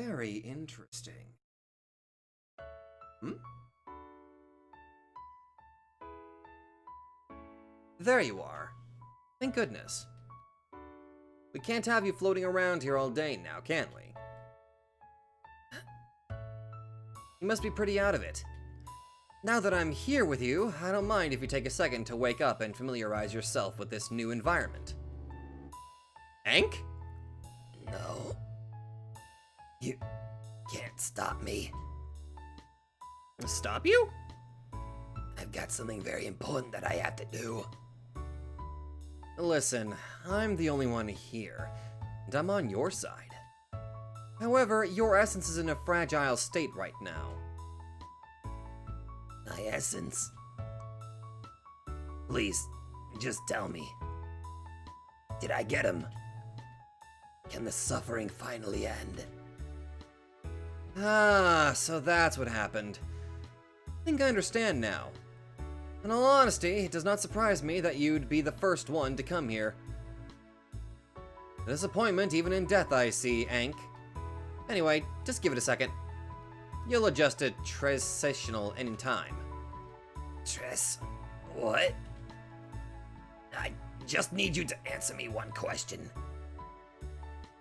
Very interesting. Hmm? There you are. Thank goodness. We can't have you floating around here all day now, can we? You must be pretty out of it. Now that I'm here with you, I don't mind if you take a second to wake up and familiarize yourself with this new environment. Hank? No. You can't stop me. Stop you? I've got something very important that I have to do. Listen, I'm the only one here, and I'm on your side. However, your essence is in a fragile state right now. My essence? Please, just tell me. Did I get him? Can the suffering finally end? Ah, so that's what happened. I think I understand now. In all honesty, it does not surprise me that you'd be the first one to come here. A disappointment even in death, I see, Ank. Anyway, just give it a second. You'll adjust to transitional in time. What? I just need you to answer me one question.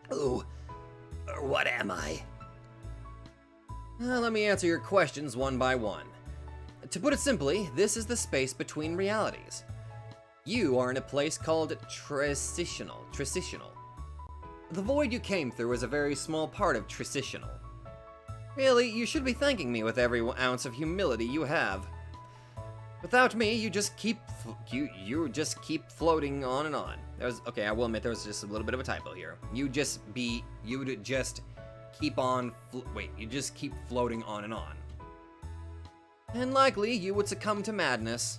Who or what am I? Let me answer your questions one by one. To put it simply, this is the space between realities. You are in a place called transitional. The void you came through is a very small part of transitional. Really, you should be thanking me with every ounce of humility you have. Without me, you just keep floating on and on. Okay, I will admit there was just a little bit of a typo here. You'd just keep floating on and on. And likely you would succumb to madness.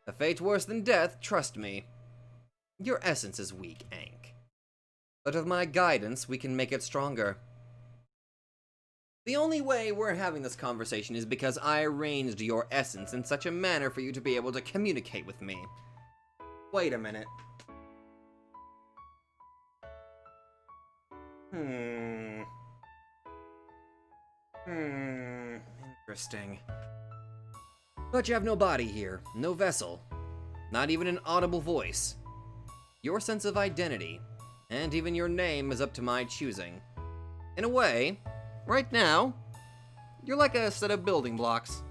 A fate worse than death, trust me. Your essence is weak, Ank. But with my guidance, we can make it stronger. The only way we're having this conversation is because I arranged your essence in such a manner for you to be able to communicate with me. Wait a minute. Interesting. But you have no body here, no vessel, not even an audible voice. Your sense of identity, and even your name is up to my choosing. In a way, right now, you're like a set of building blocks.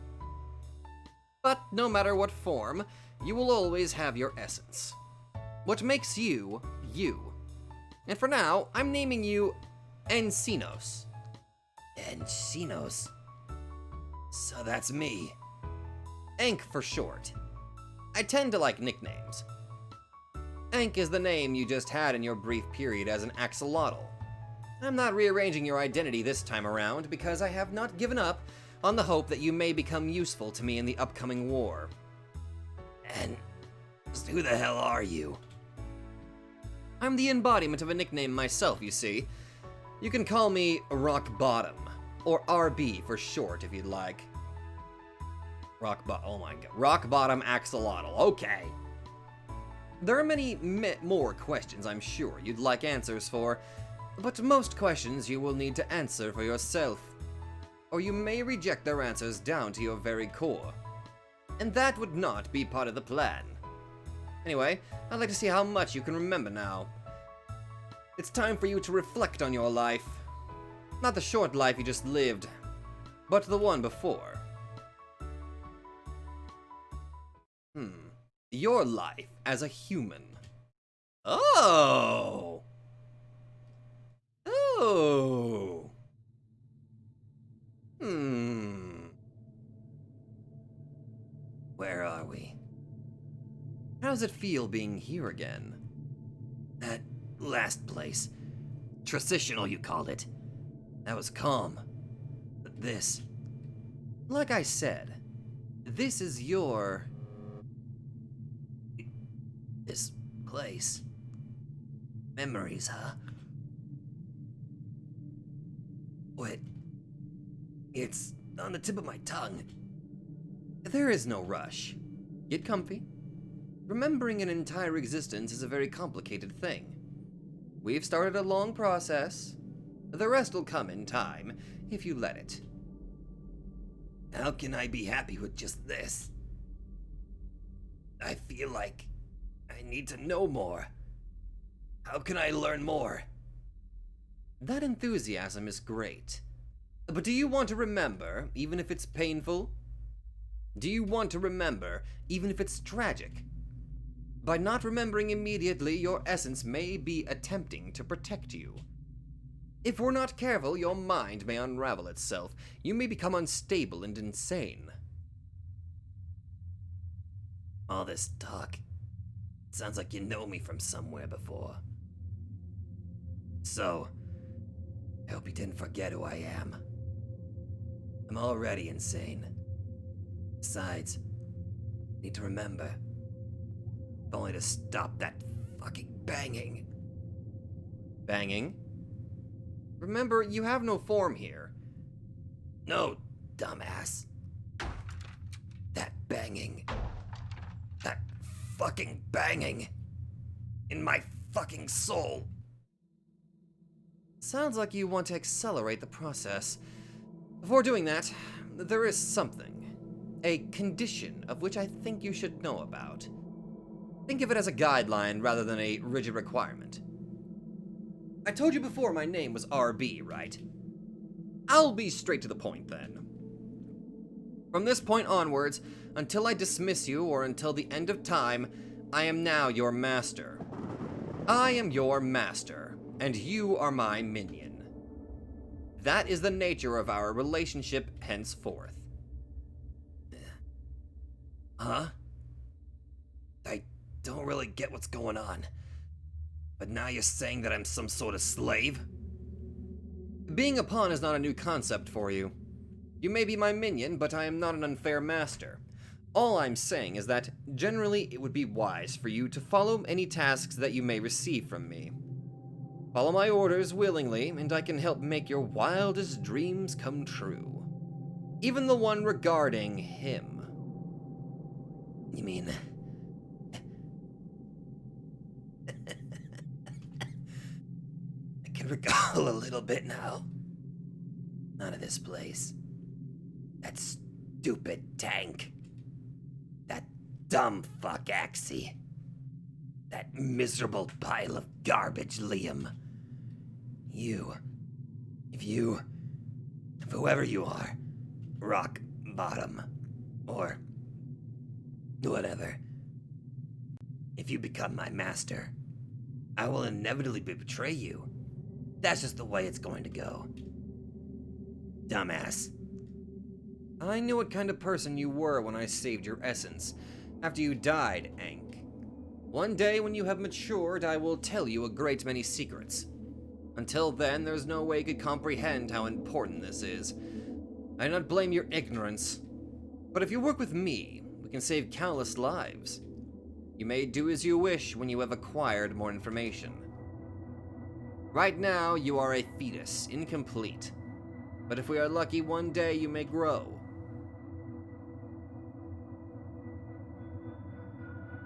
But no matter what form, you will always have your essence. What makes you, you. And for now, I'm naming you Encinos. Encinos? So that's me. Ank for short. I tend to like nicknames. Ank is the name you just had in your brief period as an Axolotl. I'm not rearranging your identity this time around because I have not given up on the hope that you may become useful to me in the upcoming war. And who the hell are you? I'm the embodiment of a nickname myself, you see. You can call me Rock Bottom, or RB for short if you'd like. Rock Bottom Axolotl, okay. There are many more questions I'm sure you'd like answers for, but most questions you will need to answer for yourself, or you may reject their answers down to your very core. And that would not be part of the plan. Anyway, I'd like to see how much you can remember now. It's time for you to reflect on your life. Not the short life you just lived, but the one before. Your life as a human. Oh! Where are we? How does it feel being here again? That last place. Transitional, you called it. That was calm. But this... Like I said, this is your... this place. Memories, huh? Wait. It's on the tip of my tongue. There is no rush. Get comfy. Remembering an entire existence is a very complicated thing. We've started a long process, The rest will come in time, if you let it. How can I be happy with just this? I feel like I need to know more. How can I learn more? That enthusiasm is great. But do you want to remember, even if it's painful? Do you want to remember, even if it's tragic? By not remembering immediately, your essence may be attempting to protect you. If we're not careful, your mind may unravel itself. You may become unstable and insane. All this talk sounds like you know me from somewhere before. So, I hope you didn't forget who I am. I'm already insane. Besides, I need to remember. If only to stop that fucking banging. Banging? Remember, you have no form here. No, dumbass. That banging. That fucking banging. In my fucking soul. Sounds like you want to accelerate the process. Before doing that, there is something. A condition of which I think you should know about. Think of it as a guideline rather than a rigid requirement. I told you before my name was RB, right? I'll be straight to the point then. From this point onwards, until I dismiss you or until the end of time, I am now your master. I am your master, and you are my minion. That is the nature of our relationship henceforth. Huh? I don't really get what's going on. But now you're saying that I'm some sort of slave? Being a pawn is not a new concept for you. You may be my minion, but I am not an unfair master. All I'm saying is that, generally, it would be wise for you to follow any tasks that you may receive from me. Follow my orders willingly, and I can help make your wildest dreams come true. Even the one regarding him. You mean... I can recall a little bit now. None of this place. That stupid tank. That dumb fuck Axie. That miserable pile of garbage, Liam. If whoever you are, rock bottom, or whatever, if you become my master, I will inevitably betray you. That's just the way it's going to go. Dumbass. I knew what kind of person you were when I saved your essence, after you died, Ankh. One day when you have matured, I will tell you a great many secrets. Until then, there's no way you could comprehend how important this is. I do not blame your ignorance. But if you work with me, we can save countless lives. You may do as you wish when you have acquired more information. Right now, you are a fetus, incomplete. But if we are lucky, one day you may grow.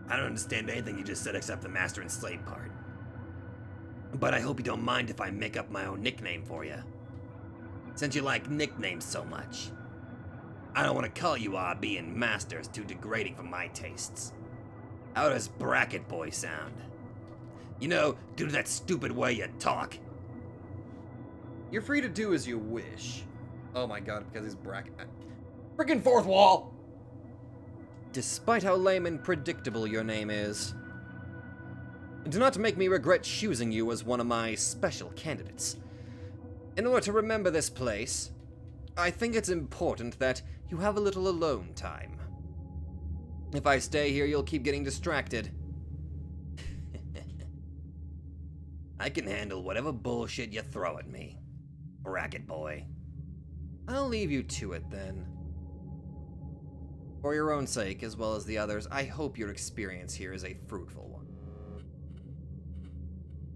I don't understand anything you just said except the master and slave part. But I hope you don't mind if I make up my own nickname for you. Since you like nicknames so much. I don't want to call you RB and Master, it's too degrading for my tastes. How does Bracket Boy sound? You know, due to that stupid way you talk. You're free to do as you wish. Oh my god, because he's bracket. Freaking fourth wall! Despite how lame and predictable your name is. Do not make me regret choosing you as one of my special candidates. In order to remember this place, I think it's important that you have a little alone time. If I stay here, you'll keep getting distracted. I can handle whatever bullshit you throw at me, Bracket Boy. I'll leave you to it then. For your own sake, as well as the others, I hope your experience here is a fruitful one.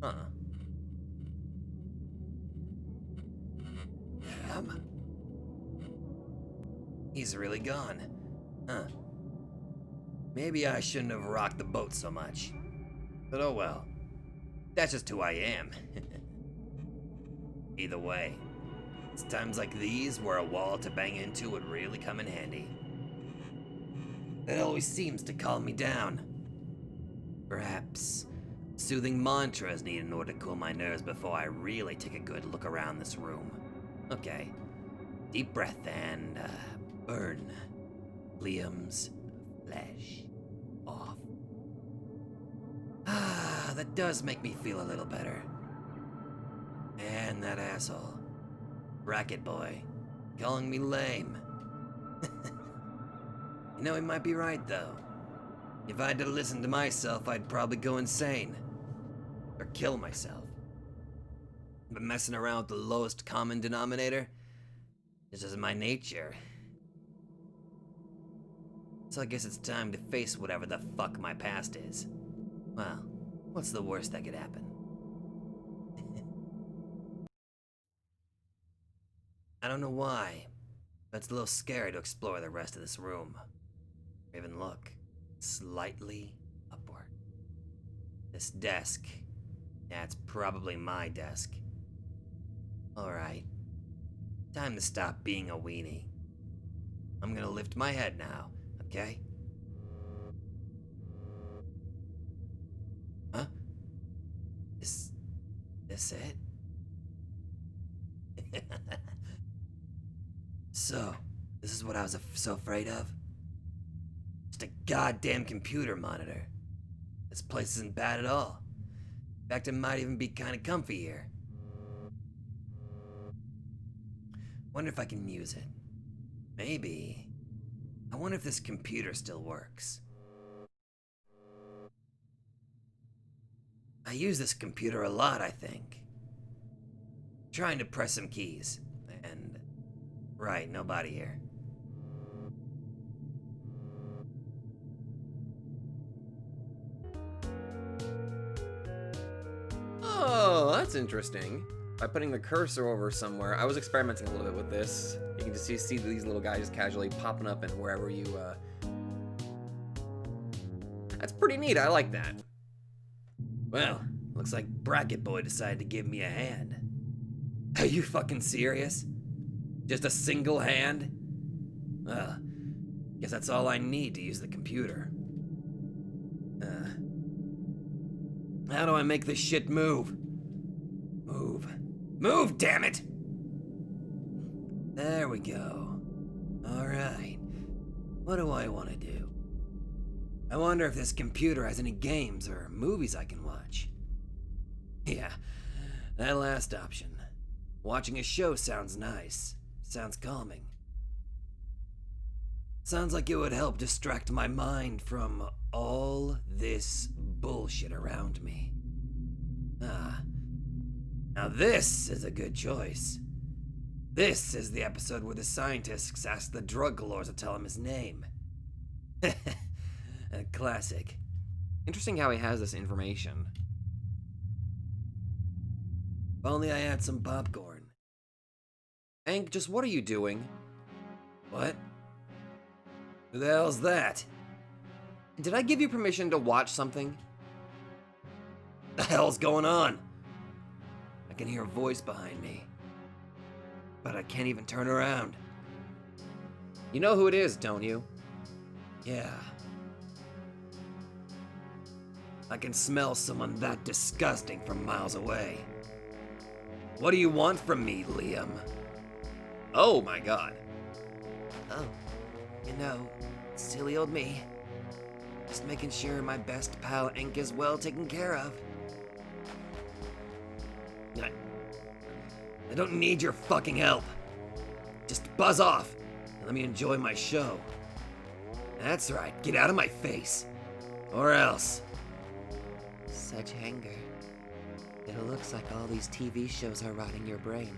Huh. Damn. He's really gone. Huh. Maybe I shouldn't have rocked the boat so much. But oh well. That's just who I am. Either way, it's times like these where a wall to bang into would really come in handy. It always seems to calm me down. Perhaps soothing mantra is needed in order to cool my nerves before I really take a good look around this room. Okay, deep breath and burn Liam's flesh off. Ah, that does make me feel a little better. And that asshole, Bracket Boy, calling me lame. You know, he might be right though. If I had to listen to myself, I'd probably go insane. Or kill myself. But messing around with the lowest common denominator is just my nature. So I guess it's time to face whatever the fuck my past is. Well, what's the worst that could happen? I don't know why, but it's a little scary to explore the rest of this room. Or even look slightly upward. This desk, that's probably my desk. Alright, time to stop being a weenie. I'm gonna lift my head now, okay? Huh? This it? So, this is what I was so afraid of? Just a goddamn computer monitor. This place isn't bad at all. In fact, it might even be kinda comfy here. Wonder if I can use it. Maybe. I wonder if this computer still works. I use this computer a lot, I think. Trying to press some keys. And... right, nobody here. Oh, that's interesting. By putting the cursor over somewhere, I was experimenting a little bit with this. You can just see these little guys just casually popping up and wherever you, That's pretty neat, I like that. Well, looks like Bracket Boy decided to give me a hand. Are you fucking serious? Just a single hand? Well, guess that's all I need to use the computer. How do I make this shit move? Move, damn it! There we go. Alright. What do I want to do? I wonder if this computer has any games or movies I can watch. Yeah, that last option. Watching a show sounds nice. Sounds calming. Sounds like it would help distract my mind from all this bullshit around me. Ah. Now this is a good choice. This is the episode where the scientists ask the drug lords to tell him his name. A classic. Interesting how he has this information. If only I had some popcorn. Hank, just what are you doing? What? Who the hell's that? Did I give you permission to watch something? The hell's going on? I can hear a voice behind me, but I can't even turn around. You know who it is, don't you? Yeah. I can smell someone that disgusting from miles away. What do you want from me, Liam? Oh my god. Oh, you know, silly old me. Just making sure my best pal Ink is well taken care of. I don't need your fucking help. Just buzz off and let me enjoy my show. That's right, get out of my face. Or else. Such anger. It looks like all these TV shows are rotting your brain.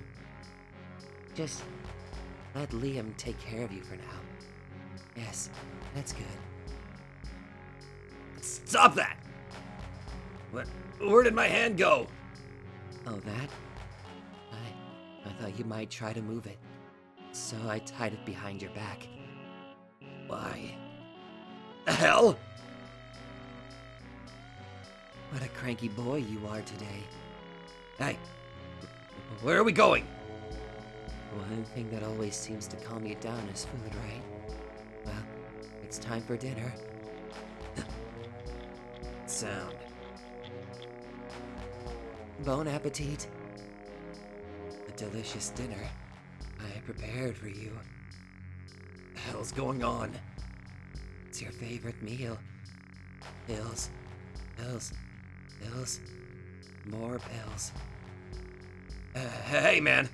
Just let Liam take care of you for now. Yes, that's good. Stop that! Where did my hand go? Oh, that? I thought you might try to move it. So I tied it behind your back. Why? The hell? What a cranky boy you are today. Hey, Where are we going? One thing that always seems to calm you down is food, right? Well, it's time for dinner. Sound. Bon appetit. A delicious dinner I prepared for you. The hell's going on? It's your favorite meal. Pills. Pills. Pills. More pills. Hey, man.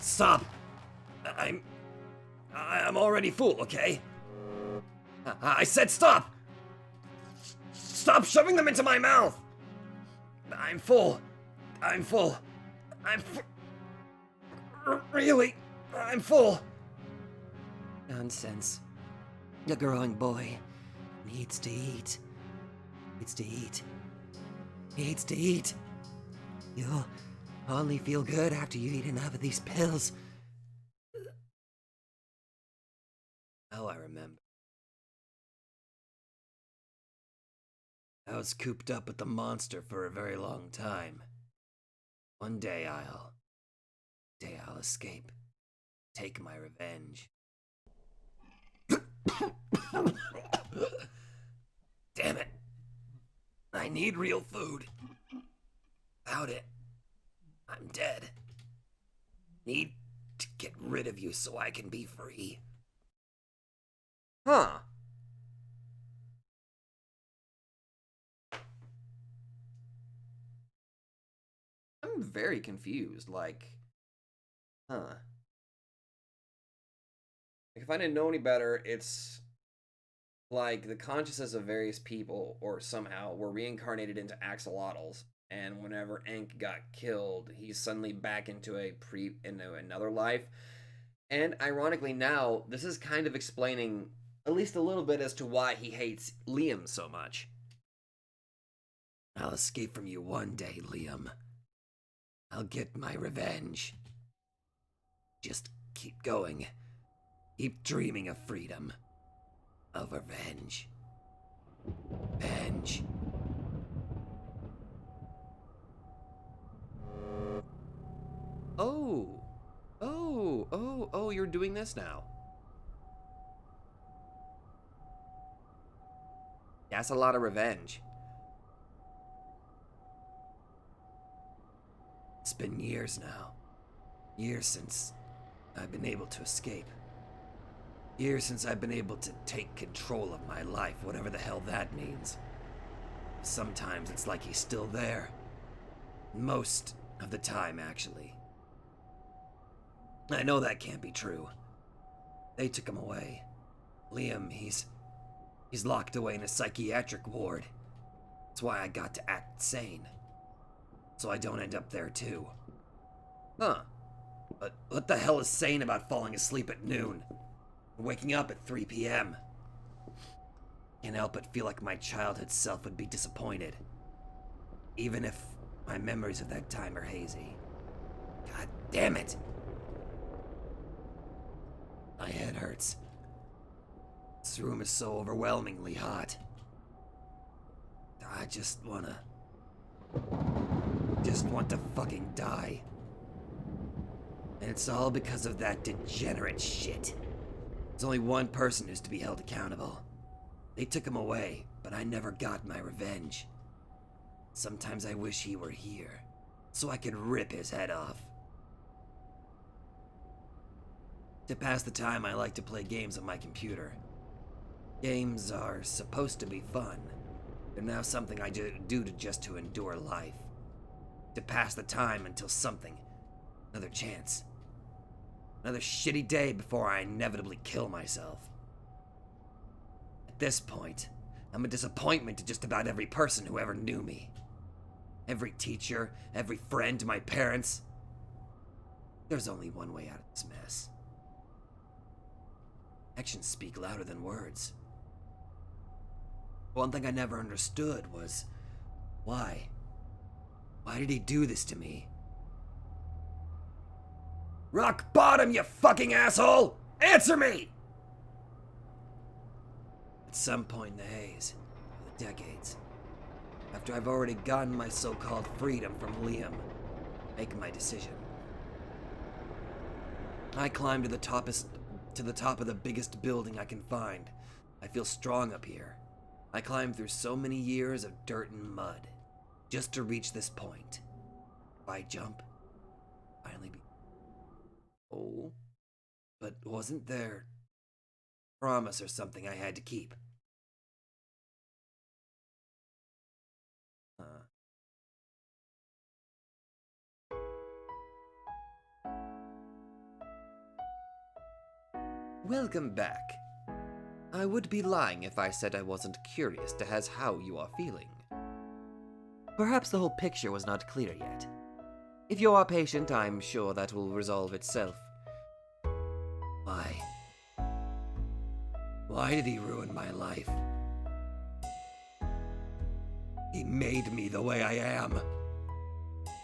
Stop. I'm already full, okay? I said stop! Stop shoving them into my mouth! I'm full. Really, I'm full. Nonsense. A growing boy needs to eat. Needs to eat. Needs to eat. You'll only feel good after you eat enough of these pills. Now I remember. I was cooped up with the monster for a very long time. One day I'll escape. Take my revenge. Damn it. I need real food. Without it, I'm dead. Need to get rid of you so I can be free. Huh. I'm very confused, like, huh. If I didn't know any better, it's like the consciousness of various people, or somehow, were reincarnated into axolotls, and whenever Enk got killed, he's suddenly back into into another life. And ironically now, this is kind of explaining at least a little bit as to why he hates Liam so much. I'll escape from you one day, Liam. I'll get my revenge. Just keep going. Keep dreaming of freedom. Of revenge. Revenge. Oh, you're doing this now. That's a lot of revenge. It's been years now. Years since I've been able to escape. Years since I've been able to take control of my life, whatever the hell that means. Sometimes it's like he's still there. Most of the time, actually. I know that can't be true. They took him away. Liam, he's locked away in a psychiatric ward. That's why I got to act sane. So I don't end up there too. Huh. But what the hell is sane about falling asleep at noon? And waking up at 3 p.m.? Can't help but feel like my childhood self would be disappointed. Even if my memories of that time are hazy. God damn it! My head hurts. This room is so overwhelmingly hot. I just want to fucking die. And it's all because of that degenerate shit. There's only one person who's to be held accountable. They took him away, but I never got my revenge. Sometimes I wish he were here, so I could rip his head off. To pass the time, I like to play games on my computer. Games are supposed to be fun. They're now something I do just to endure life. To pass the time until something, another chance. Another shitty day before I inevitably kill myself. At this point, I'm a disappointment to just about every person who ever knew me. Every teacher, every friend, my parents. There's only one way out of this mess. Actions speak louder than words. One thing I never understood was, why? Why did he do this to me? Rock bottom, you fucking asshole! Answer me! At some point in the haze, of the decades, after I've already gotten my so-called freedom from Liam, make my decision. I climb to the top of the biggest building I can find. I feel strong up here. I climbed through so many years of dirt and mud just to reach this point. If I jump, finally be. Oh, but wasn't there a promise or something I had to keep? Welcome back. I would be lying if I said I wasn't curious as how you are feeling. Perhaps the whole picture was not clear yet. If you are patient, I'm sure that will resolve itself. Why? Why did he ruin my life? He made me the way I am.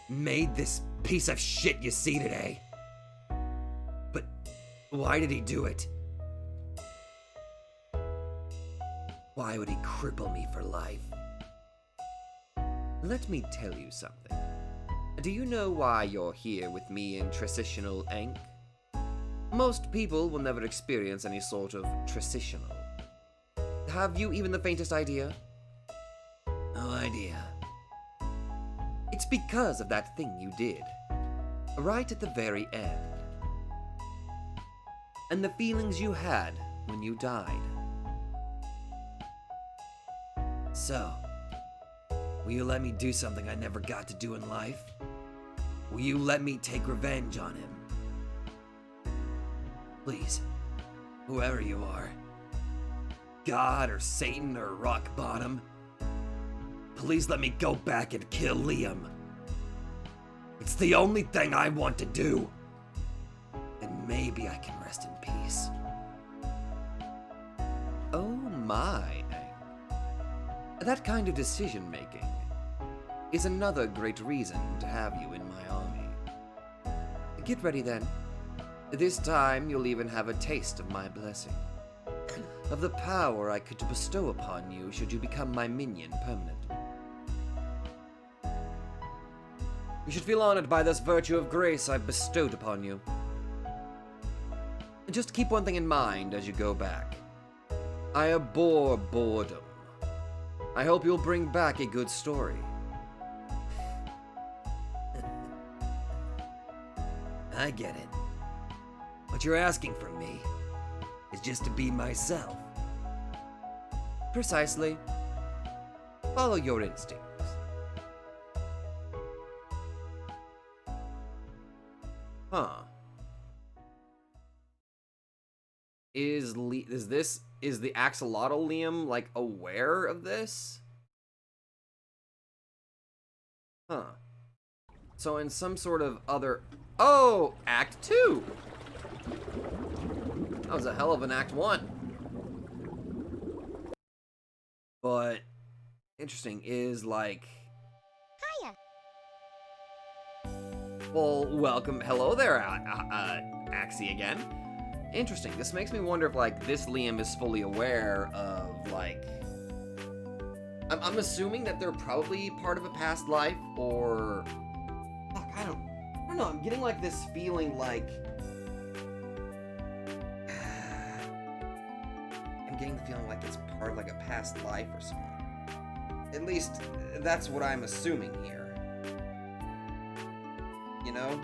Made this piece of shit you see today. But why did he do it? Why would he cripple me for life? Let me tell you something. Do you know why you're here with me in transitional ink? Most people will never experience any sort of transitional. Have you even the faintest idea? No idea. It's because of that thing you did. Right at the very end. And the feelings you had when you died. So, will you let me do something I never got to do in life? Will you let me take revenge on him? Please, whoever you are, God or Satan or Rock Bottom, please let me go back and kill Liam. It's the only thing I want to do. And maybe I can rest in peace. Oh my. That kind of decision-making is another great reason to have you in my army. Get ready then. This time you'll even have a taste of my blessing. Of the power I could bestow upon you should you become my minion permanently. You should feel honored by this virtue of grace I've bestowed upon you. Just keep one thing in mind as you go back. I abhor boredom. I hope you'll bring back a good story. I get it. What you're asking from me is just to be myself. Precisely. Follow your instincts. Huh. Is the Axolotl Liam, like, aware of this? Huh. So in some sort of other... Oh! Act 2! That was a hell of an Act 1. But... interesting, is like... Hiya. Well, welcome. Hello there, Axie again. Interesting. This makes me wonder if, like, this Liam is fully aware of, like... I'm assuming that they're probably part of a past life, or... Fuck, I don't know. I'm getting, like, this feeling like... I'm getting the feeling like it's part of, like, a past life or something. At least, that's what I'm assuming here. You know?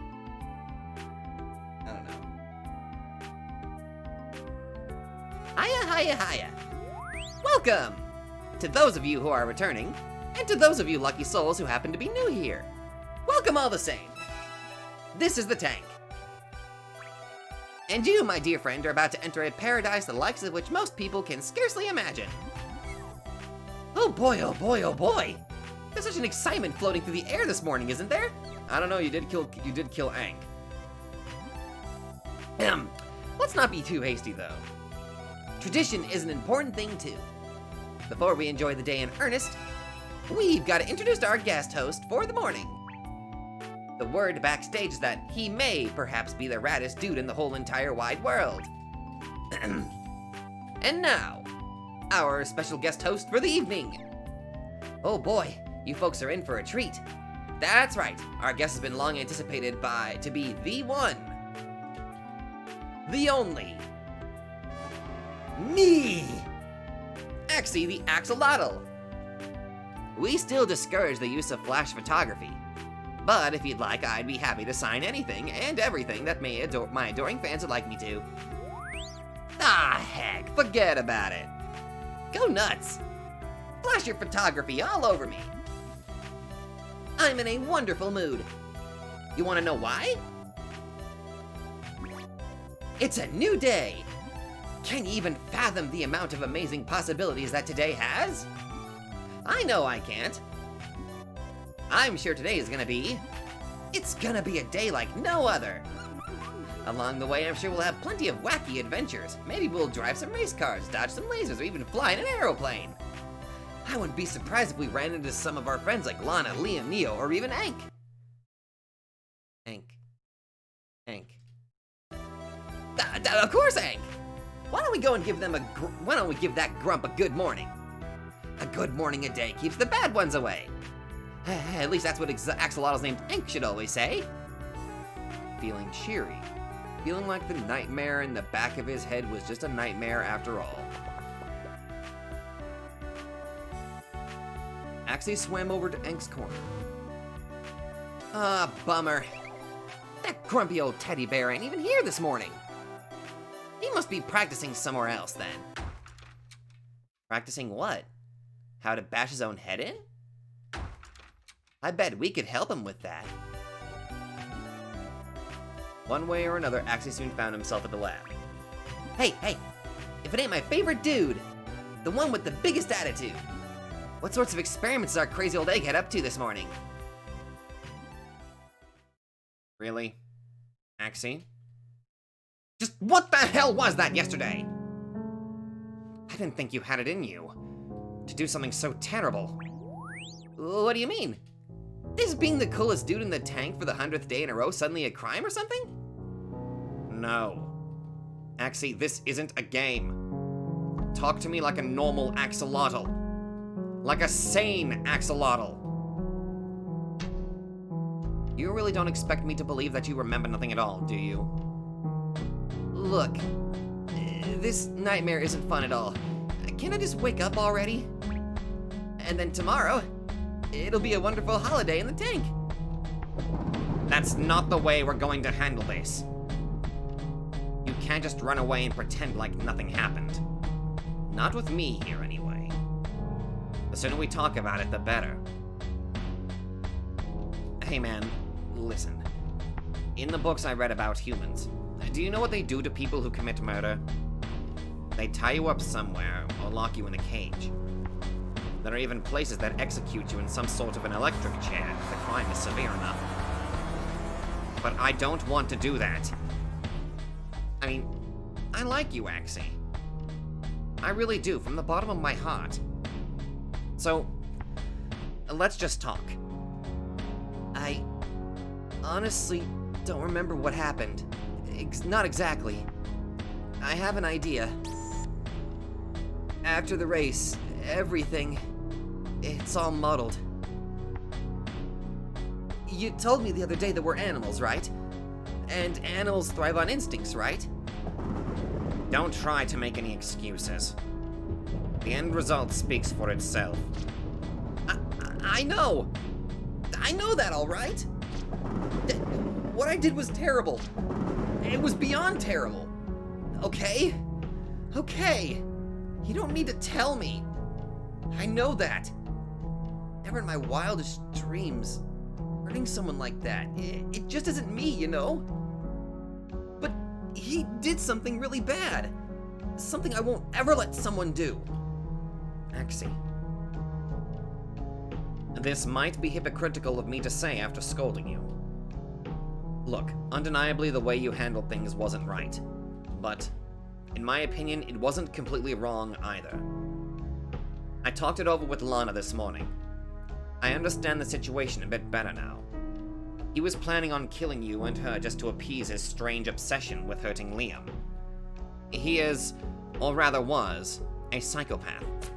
I don't know. Hiya. Welcome! To those of you who are returning, and to those of you lucky souls who happen to be new here. Welcome all the same. This is the tank. And you, my dear friend, are about to enter a paradise the likes of which most people can scarcely imagine. Oh boy, oh boy, oh boy! There's such an excitement floating through the air this morning, isn't there? I don't know, you did kill Aang. Let's not be too hasty though. Tradition is an important thing too. Before we enjoy the day in earnest, we've got to introduce our guest host for the morning. The word backstage is that he may perhaps be the raddest dude in the whole entire wide world. And now, our special guest host for the evening. Oh boy, you folks are in for a treat. That's right. Our guest has been long anticipated to be the one, the only, me, Axie the Axolotl. We still discourage the use of flash photography, but if you'd like, I'd be happy to sign anything and everything that my adoring fans would like me to. Ah, heck, forget about it. Go nuts. Flash your photography all over me. I'm in a wonderful mood. You want to know why? It's a new day. Can you even fathom the amount of amazing possibilities that today has? I know I can't. I'm sure today is it's gonna be a day like no other. Along the way, I'm sure we'll have plenty of wacky adventures. Maybe we'll drive some race cars, dodge some lasers, or even fly in an aeroplane. I wouldn't be surprised if we ran into some of our friends like Lana, Liam, Neo, or even Ank. Ank. Of course, Ank. Why don't we go and give that grump a good morning? A good morning a day keeps the bad ones away. At least that's what Axolotl's named Ank should always say. Feeling cheery. Feeling like the nightmare in the back of his head was just a nightmare after all. Axie swam over to Ank's corner. Ah, bummer. That grumpy old teddy bear ain't even here this morning. He must be practicing somewhere else then. Practicing what? How to bash his own head in? I bet we could help him with that. One way or another, Axie soon found himself at the lab. Hey, if it ain't my favorite dude, the one with the biggest attitude. What sorts of experiments is our crazy old egghead up to this morning? Really? Axie? Just what the hell was that yesterday? I didn't think you had it in you to do something so terrible. What do you mean? Is being the coolest dude in the tank for the 100th day in a row suddenly a crime or something? No. Axie, this isn't a game. Talk to me like a normal axolotl. Like a sane axolotl. You really don't expect me to believe that you remember nothing at all, do you? Look, this nightmare isn't fun at all. Can't I just wake up already? And then tomorrow, it'll be a wonderful holiday in the tank. That's not the way we're going to handle this. You can't just run away and pretend like nothing happened. Not with me here, anyway. The sooner we talk about it, the better. Hey man, listen. In the books I read about humans, do you know what they do to people who commit murder? They tie you up somewhere or lock you in a cage. There are even places that execute you in some sort of an electric chair if the crime is severe enough. But I don't want to do that. I mean, I like you, Axie. I really do, from the bottom of my heart. So, let's just talk. I honestly don't remember what happened. Not exactly. I have an idea. After the race, everything, it's all muddled. You told me the other day that we're animals, right? And animals thrive on instincts, right? Don't try to make any excuses. The end result speaks for itself. I know! I know that, all right? What I did was terrible. It was beyond terrible. Okay? Okay. You don't need to tell me. I know that. Never in my wildest dreams. Hurting someone like that. It just isn't me, you know? But he did something really bad. Something I won't ever let someone do. Axie. This might be hypocritical of me to say after scolding you. Look, undeniably the way you handled things wasn't right. But, in my opinion, it wasn't completely wrong either. I talked it over with Lana this morning. I understand the situation a bit better now. He was planning on killing you and her just to appease his strange obsession with hurting Liam. He is, or rather was, a psychopath.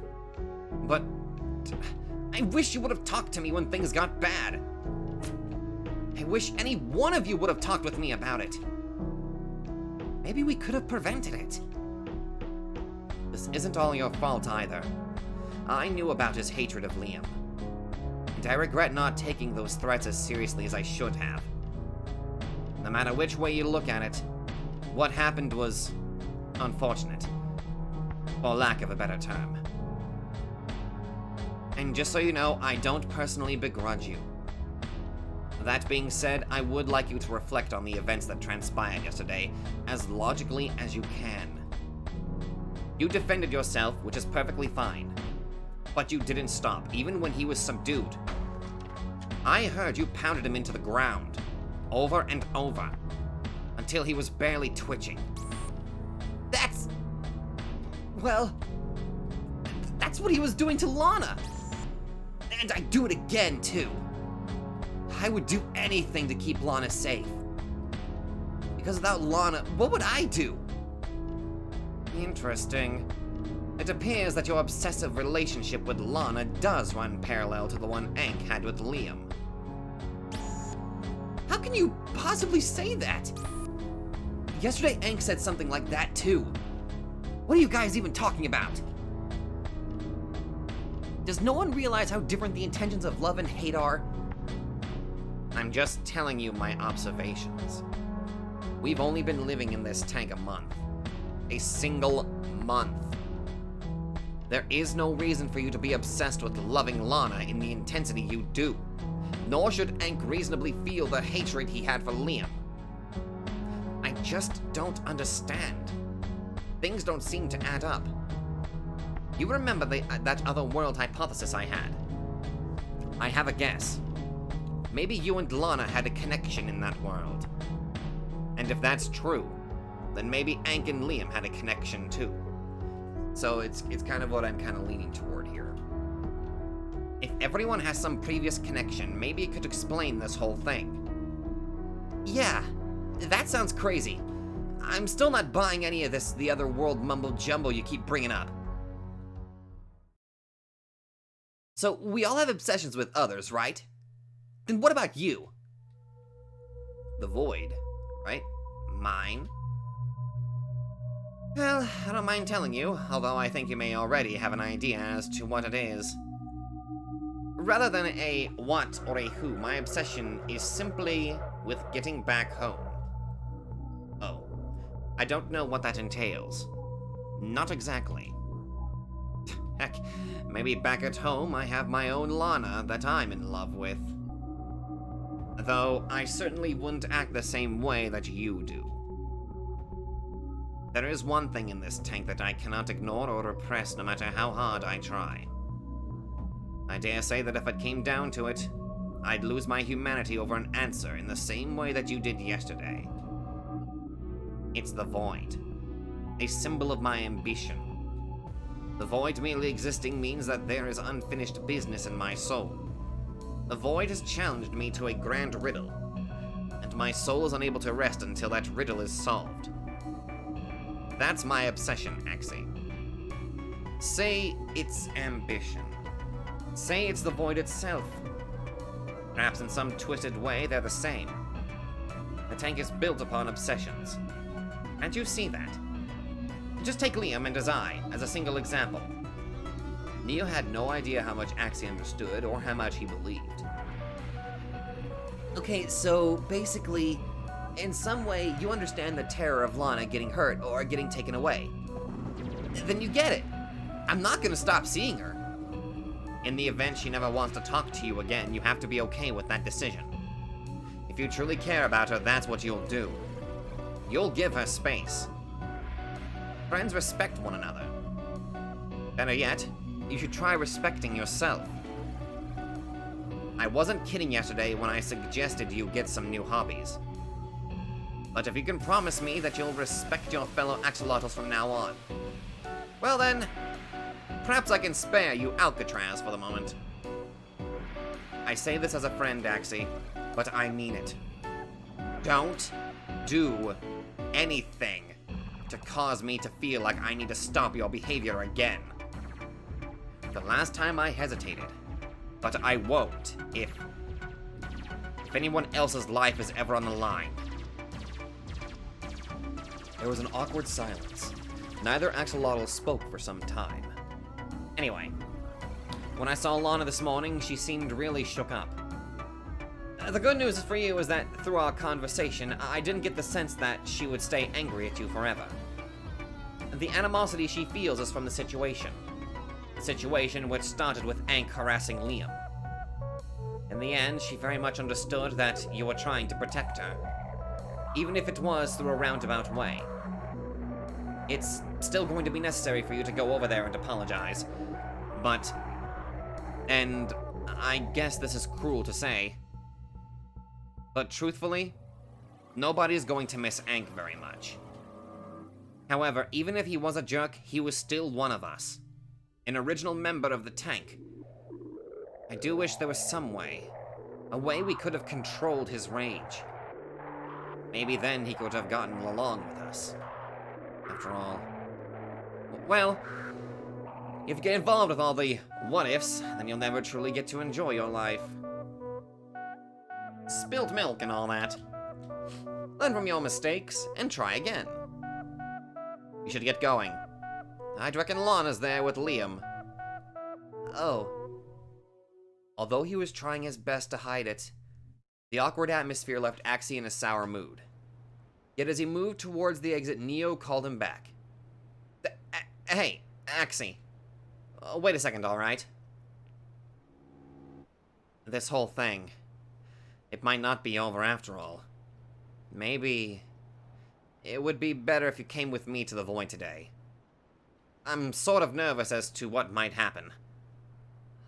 But I wish you would have talked to me when things got bad. I wish any one of you would have talked with me about it. Maybe we could have prevented it. This isn't all your fault either. I knew about his hatred of Liam, and I regret not taking those threats as seriously as I should have. No matter which way you look at it, what happened was unfortunate, for lack of a better term. And just so you know, I don't personally begrudge you. That being said, I would like you to reflect on the events that transpired yesterday as logically as you can. You defended yourself, which is perfectly fine, but you didn't stop, even when he was subdued. I heard you pounded him into the ground, over and over, until he was barely twitching. Well, that's what he was doing to Lana. And I'd do it again, too. I would do anything to keep Lana safe. Because without Lana, what would I do? Interesting. It appears that your obsessive relationship with Lana does run parallel to the one Ankh had with Liam. How can you possibly say that? Yesterday, Ankh said something like that, too. What are you guys even talking about? Does no one realize how different the intentions of love and hate are? I'm just telling you my observations. We've only been living in this tank a month. A single month. There is no reason for you to be obsessed with loving Lana in the intensity you do. Nor should Ankh reasonably feel the hatred he had for Liam. I just don't understand. Things don't seem to add up. You remember that other world hypothesis I had? I have a guess. Maybe you and Lana had a connection in that world. And if that's true, then maybe Ankh and Liam had a connection too. So it's kind of what I'm kind of leaning toward here. If everyone has some previous connection, maybe it could explain this whole thing. Yeah, that sounds crazy. I'm still not buying any of this the other world mumbo-jumbo you keep bringing up. So, we all have obsessions with others, right? Then what about you? The void, right? Mine? Well, I don't mind telling you, although I think you may already have an idea as to what it is. Rather than a what or a who, my obsession is simply with getting back home. Oh, I don't know what that entails. Not exactly. Heck, maybe back at home I have my own Lana that I'm in love with. Though I certainly wouldn't act the same way that you do. There is one thing in this tank that I cannot ignore or repress no matter how hard I try. I dare say that if it came down to it, I'd lose my humanity over an answer in the same way that you did yesterday. It's the void. A symbol of my ambition. The void merely existing means that there is unfinished business in my soul. The void has challenged me to a grand riddle, and my soul is unable to rest until that riddle is solved. That's my obsession, Axie. Say it's ambition. Say it's the void itself. Perhaps in some twisted way they're the same. The tank is built upon obsessions. Can't you see that? Just take Liam and his eye as a single example. Neo had no idea how much Axie understood or how much he believed. Okay, so basically, in some way, you understand the terror of Lana getting hurt or getting taken away. Then you get it. I'm not gonna stop seeing her. In the event she never wants to talk to you again, you have to be okay with that decision. If you truly care about her, that's what you'll do. You'll give her space. Friends respect one another. Better yet, you should try respecting yourself. I wasn't kidding yesterday when I suggested you get some new hobbies. But if you can promise me that you'll respect your fellow Axolotls from now on, well then, perhaps I can spare you Alcatraz for the moment. I say this as a friend, Axie, but I mean it. Don't do anything to cause me to feel like I need to stop your behavior again. The last time I hesitated, but I won't if if anyone else's life is ever on the line. There was an awkward silence. Neither Axolotl spoke for some time. Anyway, when I saw Lana this morning, she seemed really shook up. The good news for you is that through our conversation, I didn't get the sense that she would stay angry at you forever. The animosity she feels is from the situation. The situation which started with Ank harassing Liam. In the end, she very much understood that you were trying to protect her, even if it was through a roundabout way. It's still going to be necessary for you to go over there and apologize, but... and I guess this is cruel to say, but truthfully, nobody's going to miss Ank very much. However, even if he was a jerk, he was still one of us. An original member of the tank. I do wish there was some way. A way we could have controlled his rage. Maybe then he could have gotten along with us. After all... well, if you get involved with all the what-ifs, then you'll never truly get to enjoy your life. Spilled milk and all that. Learn from your mistakes, and try again. You should get going. I'd reckon Lana's there with Liam. Oh. Although he was trying his best to hide it, the awkward atmosphere left Axie in a sour mood. Yet as he moved towards the exit, Neo called him back. Hey, Axie. Wait a second, alright? This whole thing, it might not be over after all. Maybe it would be better if you came with me to the Void today. I'm sort of nervous as to what might happen.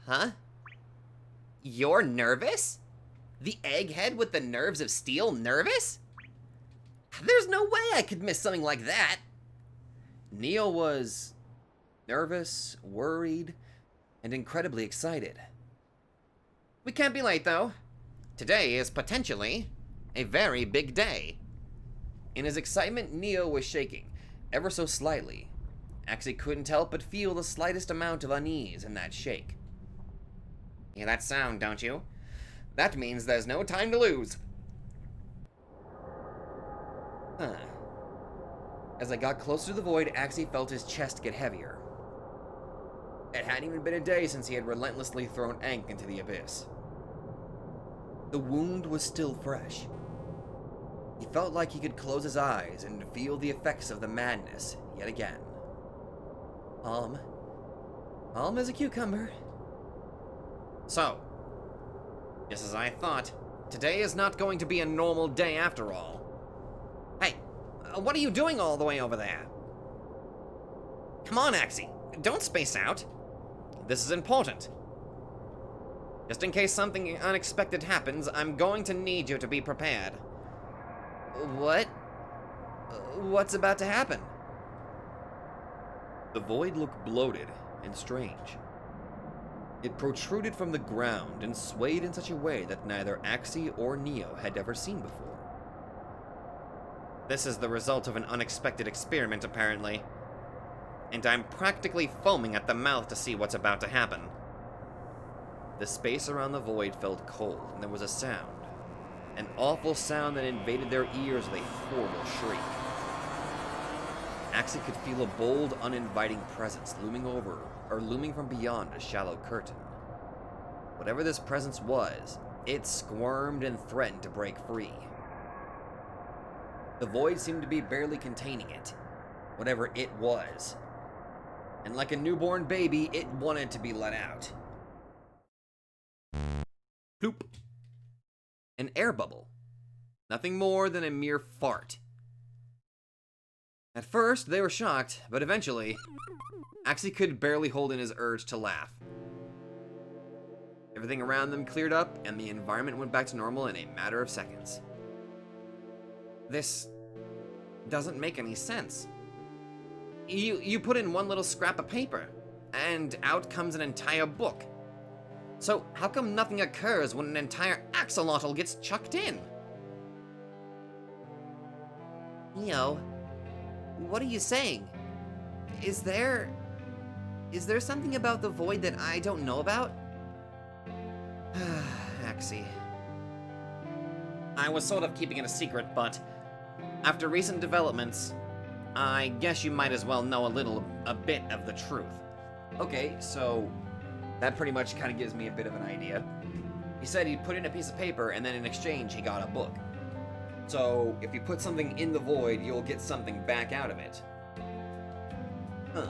Huh? You're nervous? The egghead with the nerves of steel nervous? There's no way I could miss something like that. Neo was nervous, worried, and incredibly excited. We can't be late, though. Today is potentially a very big day. In his excitement, Neo was shaking, ever so slightly. Axie couldn't help but feel the slightest amount of unease in that shake. Hear that sound, don't you? That means there's no time to lose. Huh. As I got closer to the Void, Axie felt his chest get heavier. It hadn't even been a day since he had relentlessly thrown Ank into the abyss. The wound was still fresh. He felt like he could close his eyes and feel the effects of the madness yet again. Calm as a cucumber. So, just as I thought, today is not going to be a normal day after all. Hey, what are you doing all the way over there? Come on, Axie, don't space out. This is important. Just in case something unexpected happens, I'm going to need you to be prepared. What? What's about to happen? The Void looked bloated and strange. It protruded from the ground and swayed in such a way that neither Axie or Neo had ever seen before. This is the result of an unexpected experiment, apparently. And I'm practically foaming at the mouth to see what's about to happen. The space around the Void felt cold, and there was a sound. An awful sound that invaded their ears with a horrible shriek. Axie could feel a bold, uninviting presence looming from beyond a shallow curtain. Whatever this presence was, it squirmed and threatened to break free. The Void seemed to be barely containing it, whatever it was. And like a newborn baby, it wanted to be let out. Ploop. An air bubble. Nothing more than a mere fart. At first, they were shocked, but eventually, Axie could barely hold in his urge to laugh. Everything around them cleared up, and the environment went back to normal in a matter of seconds. This doesn't make any sense. You put in one little scrap of paper, and out comes an entire book. So how come nothing occurs when an entire axolotl gets chucked in? Neo, what are you saying? Is there something about the Void that I don't know about? Axie. I was sort of keeping it a secret, but after recent developments, I guess you might as well know a bit of the truth. Okay, so that pretty much kind of gives me a bit of an idea. He said he'd put in a piece of paper, and then in exchange, he got a book. So, if you put something in the void, you'll get something back out of it. Huh.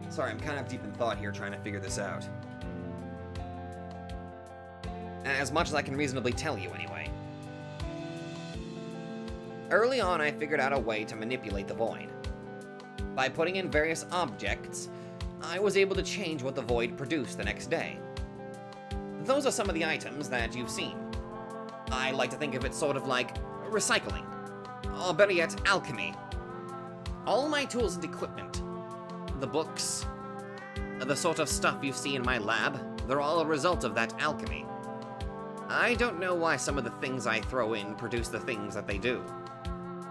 Sorry, I'm kind of deep in thought here trying to figure this out. As much as I can reasonably tell you, anyway. Early on, I figured out a way to manipulate the void. By putting in various objects, I was able to change what the void produced the next day. Those are some of the items that you've seen. I like to think of it sort of like recycling, or better yet, alchemy. All my tools and equipment, the books, the sort of stuff you see in my lab, they're all a result of that alchemy. I don't know why some of the things I throw in produce the things that they do.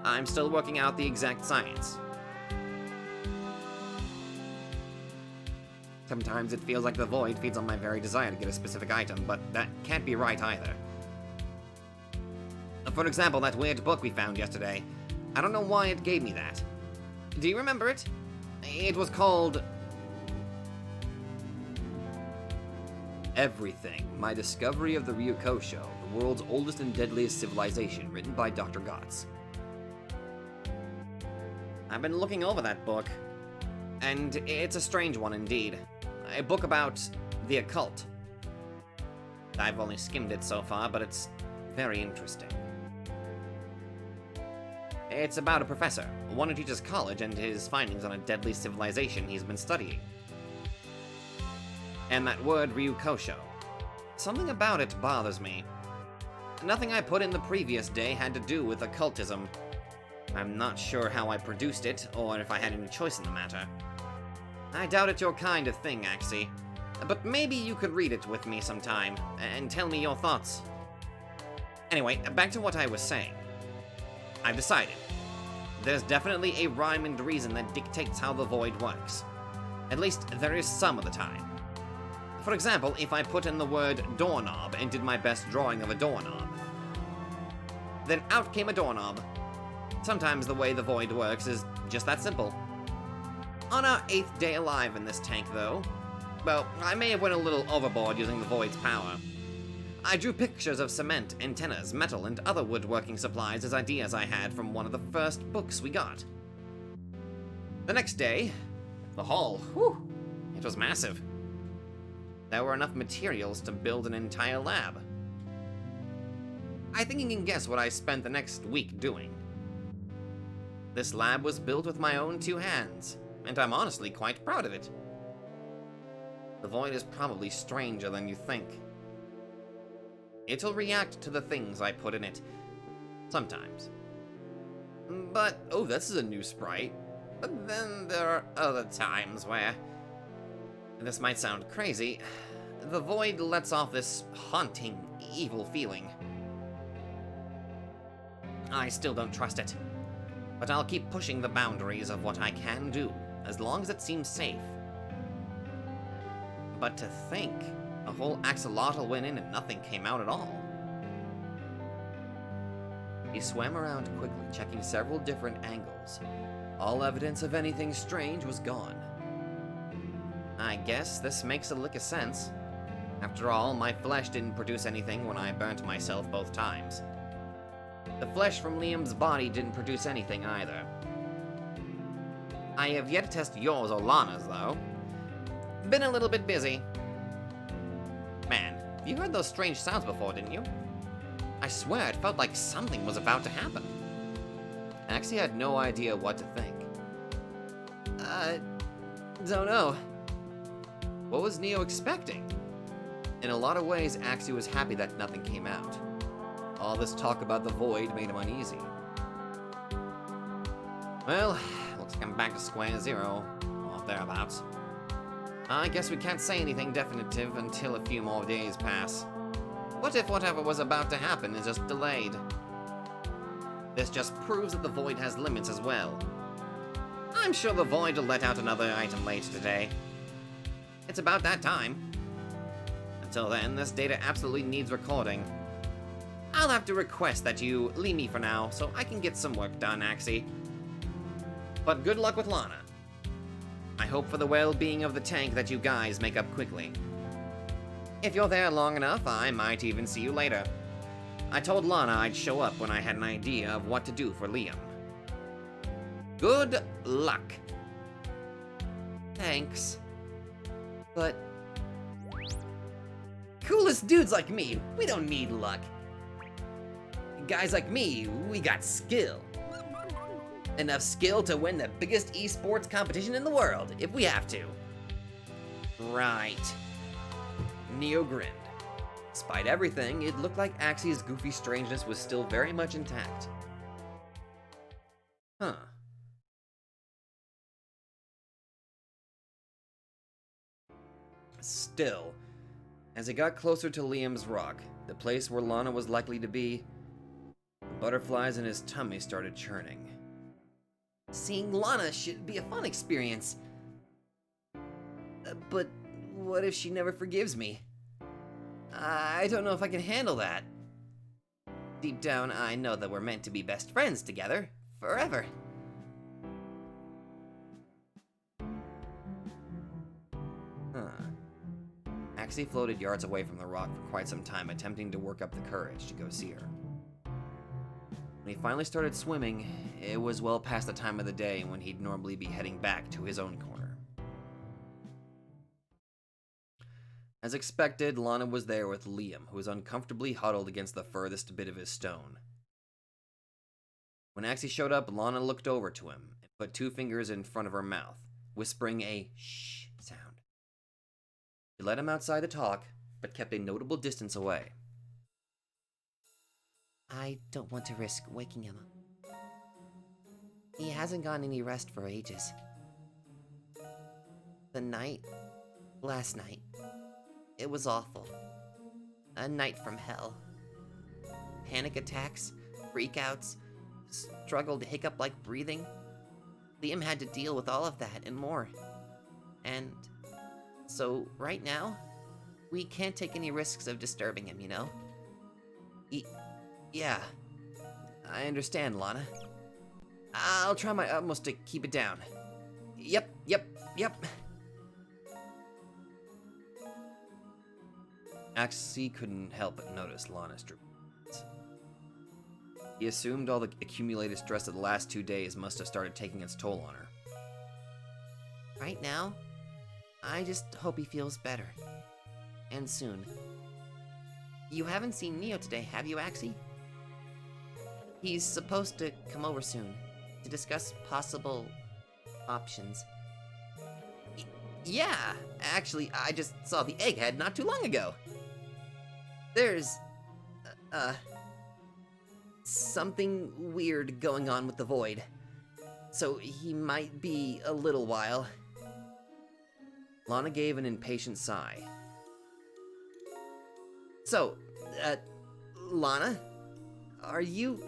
I'm still working out the exact science. Sometimes it feels like the void feeds on my very desire to get a specific item, but that can't be right either. For example, that weird book we found yesterday. I don't know why it gave me that. Do you remember it? It was called... Everything, My Discovery of the Ryukosho, the world's oldest and deadliest civilization, written by Dr. Gotts. I've been looking over that book, and it's a strange one indeed. A book about the occult. I've only skimmed it so far, but it's very interesting. It's about a professor, one who teaches college, and his findings on a deadly civilization he's been studying. And that word Ryukosho. Something about it bothers me. Nothing I put in the previous day had to do with occultism. I'm not sure how I produced it, or if I had any choice in the matter. I doubt it's your kind of thing, Axie. But maybe you could read it with me sometime, and tell me your thoughts. Anyway, back to what I was saying. I've decided. There's definitely a rhyme and reason that dictates how the void works. At least, there is some of the time. For example, if I put in the word doorknob and did my best drawing of a doorknob, then out came a doorknob. Sometimes the way the void works is just that simple. On our 8th day alive in this tank, though, well, I may have went a little overboard using the void's power. I drew pictures of cement, antennas, metal, and other woodworking supplies as ideas I had from one of the first books we got. The next day, the hall, whew, it was massive. There were enough materials to build an entire lab. I think you can guess what I spent the next week doing. This lab was built with my own 2 hands, and I'm honestly quite proud of it. The void is probably stranger than you think. It'll react to the things I put in it. Sometimes. But, oh, this is a new sprite. But then there are other times where... This might sound crazy. The void lets off this haunting, evil feeling. I still don't trust it. But I'll keep pushing the boundaries of what I can do, as long as it seems safe. But to think, a whole axolotl went in and nothing came out at all. He swam around quickly, checking several different angles. All evidence of anything strange was gone. I guess this makes a lick of sense. After all, my flesh didn't produce anything when I burnt myself both times. The flesh from Liam's body didn't produce anything either. I have yet to test yours or Lana's, though. Been a little bit busy. Man, you heard those strange sounds before, didn't you? I swear it felt like something was about to happen. Axie had no idea what to think. Don't know. What was Neo expecting? In a lot of ways, Axie was happy that nothing came out. All this talk about the void made him uneasy. Well, looks like I'm back to square zero, or thereabouts. I guess we can't say anything definitive until a few more days pass. What if whatever was about to happen is just delayed? This just proves that the void has limits as well. I'm sure the void will let out another item later today. It's about that time. Till then, this data absolutely needs recording. I'll have to request that you leave me for now, so I can get some work done, Axie. But good luck with Lana. I hope for the well-being of the tank that you guys make up quickly. If you're there long enough, I might even see you later. I told Lana I'd show up when I had an idea of what to do for Liam. Good luck. Thanks. But... coolest dudes like me, we don't need luck. Guys like me, we got skill. Enough skill to win the biggest esports competition in the world, if we have to. Right. Neo grinned. Despite everything, it looked like Axie's goofy strangeness was still very much intact. Huh. Still, as it got closer to Liam's rock, the place where Lana was likely to be, the butterflies in his tummy started churning. Seeing Lana should be a fun experience. But what if she never forgives me? I don't know if I can handle that. Deep down, I know that we're meant to be best friends together, forever. Axie floated yards away from the rock for quite some time, attempting to work up the courage to go see her. When he finally started swimming, it was well past the time of the day when he'd normally be heading back to his own corner. As expected, Lana was there with Liam, who was uncomfortably huddled against the furthest bit of his stone. When Axie showed up, Lana looked over to him and put 2 fingers in front of her mouth, whispering a shh sound. She let him outside to talk, but kept a notable distance away. I don't want to risk waking him up. He hasn't gotten any rest for ages. Last night, it was awful. A night from hell. Panic attacks, freakouts, struggled to hiccup like breathing. Liam had to deal with all of that and more. And so right now, we can't take any risks of disturbing him, you know? Yeah, I understand, Lana. I'll try my utmost to keep it down. Yep. Axie couldn't help but notice Lana's drooping. He assumed all the accumulated stress of the last 2 days must have started taking its toll on her. Right now, I just hope he feels better. And soon. You haven't seen Neo today, have you, Axie? He's supposed to come over soon to discuss possible options. Yeah, actually, I just saw the egghead not too long ago. There's, something weird going on with the void. So he might be a little while. Lana gave an impatient sigh. So, Lana, are you...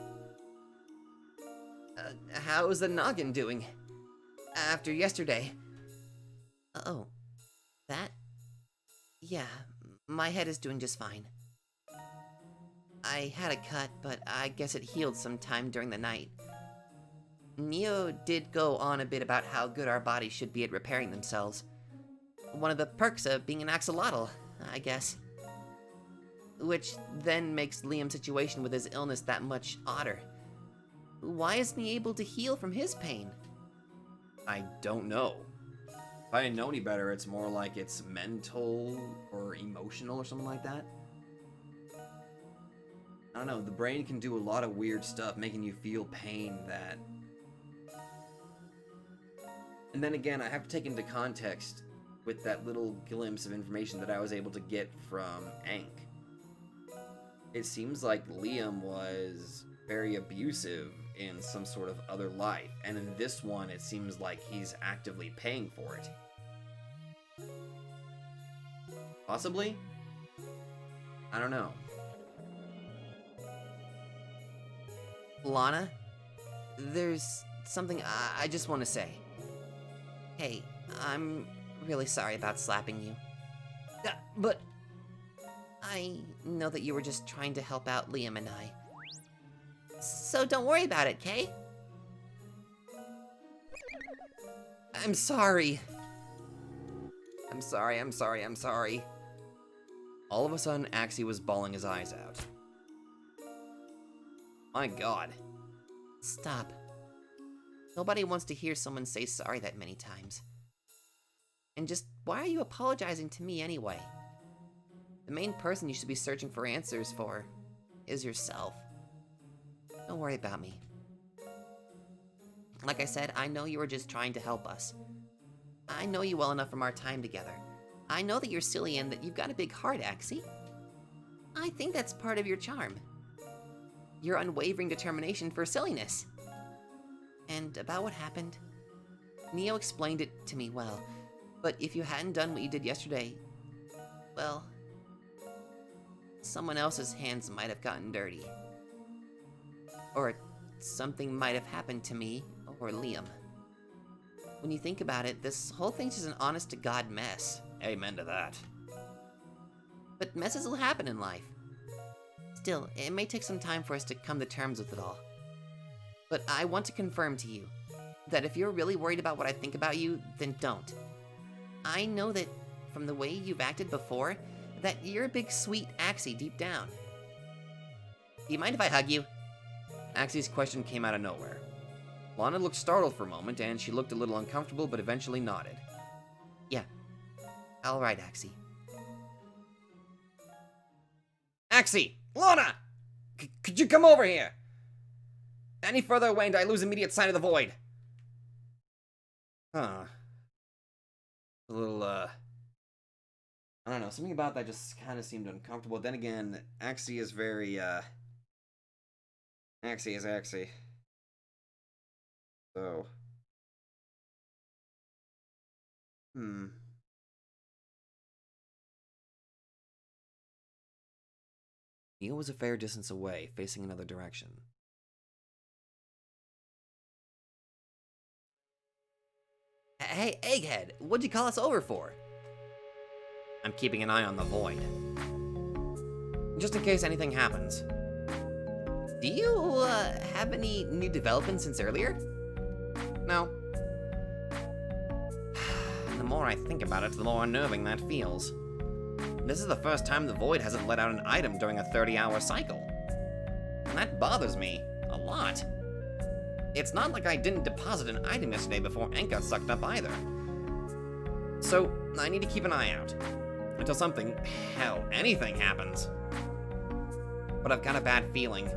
how's the noggin doing? After yesterday? Oh, that? Yeah, my head is doing just fine. I had a cut, but I guess it healed sometime during the night. Neo did go on a bit about how good our bodies should be at repairing themselves. One of the perks of being an axolotl, I guess. Which then makes Liam's situation with his illness that much odder. Why isn't he able to heal from his pain? I don't know. If I didn't know any better, it's more like it's mental or emotional or something like that. I don't know, the brain can do a lot of weird stuff, making you feel pain that... And then again, I have to take into context with that little glimpse of information that I was able to get from Ankh. It seems like Liam was very abusive in some sort of other life, and in this one, it seems like he's actively paying for it. Possibly? I don't know. Lana, there's something I just want to say. Hey, I'm really sorry about slapping you. But I know that you were just trying to help out Liam and I. So don't worry about it, Kay? I'm sorry. I'm sorry. All of a sudden, Axie was bawling his eyes out. My god. Stop. Nobody wants to hear someone say sorry that many times. And just, why are you apologizing to me anyway? The main person you should be searching for answers for is yourself. Don't worry about me. Like I said, I know you were just trying to help us. I know you well enough from our time together. I know that you're silly and that you've got a big heart, Axie. I think that's part of your charm. Your unwavering determination for silliness. And about what happened, Neo explained it to me well, but if you hadn't done what you did yesterday, well, someone else's hands might have gotten dirty. Or something might have happened to me or Liam. When you think about it, this whole thing's just an honest-to-God mess. Amen to that. But messes will happen in life. Still, it may take some time for us to come to terms with it all. But I want to confirm to you that if you're really worried about what I think about you, then don't. I know that from the way you've acted before, that you're a big sweet Axie deep down. Do you mind if I hug you? Axie's question came out of nowhere. Lana looked startled for a moment, and she looked a little uncomfortable, but eventually nodded. Yeah. All right, Axie. Axie! Lana! Could you come over here? Any further away and I lose immediate sight of the void. Huh. A little, I don't know, something about that just kind of seemed uncomfortable. Then again, Axie is very, Axie is Axie. So. Neil was a fair distance away, facing another direction. Hey, Egghead, what'd you call us over for? I'm keeping an eye on the void. Just in case anything happens. Do you, have any new developments since earlier? No. The more I think about it, the more unnerving that feels. This is the first time the void hasn't let out an item during a 30-hour cycle. And that bothers me a lot. It's not like I didn't deposit an item yesterday before Ink got sucked up either. So, I need to keep an eye out. Until something, hell, anything happens. But I've got a bad feeling.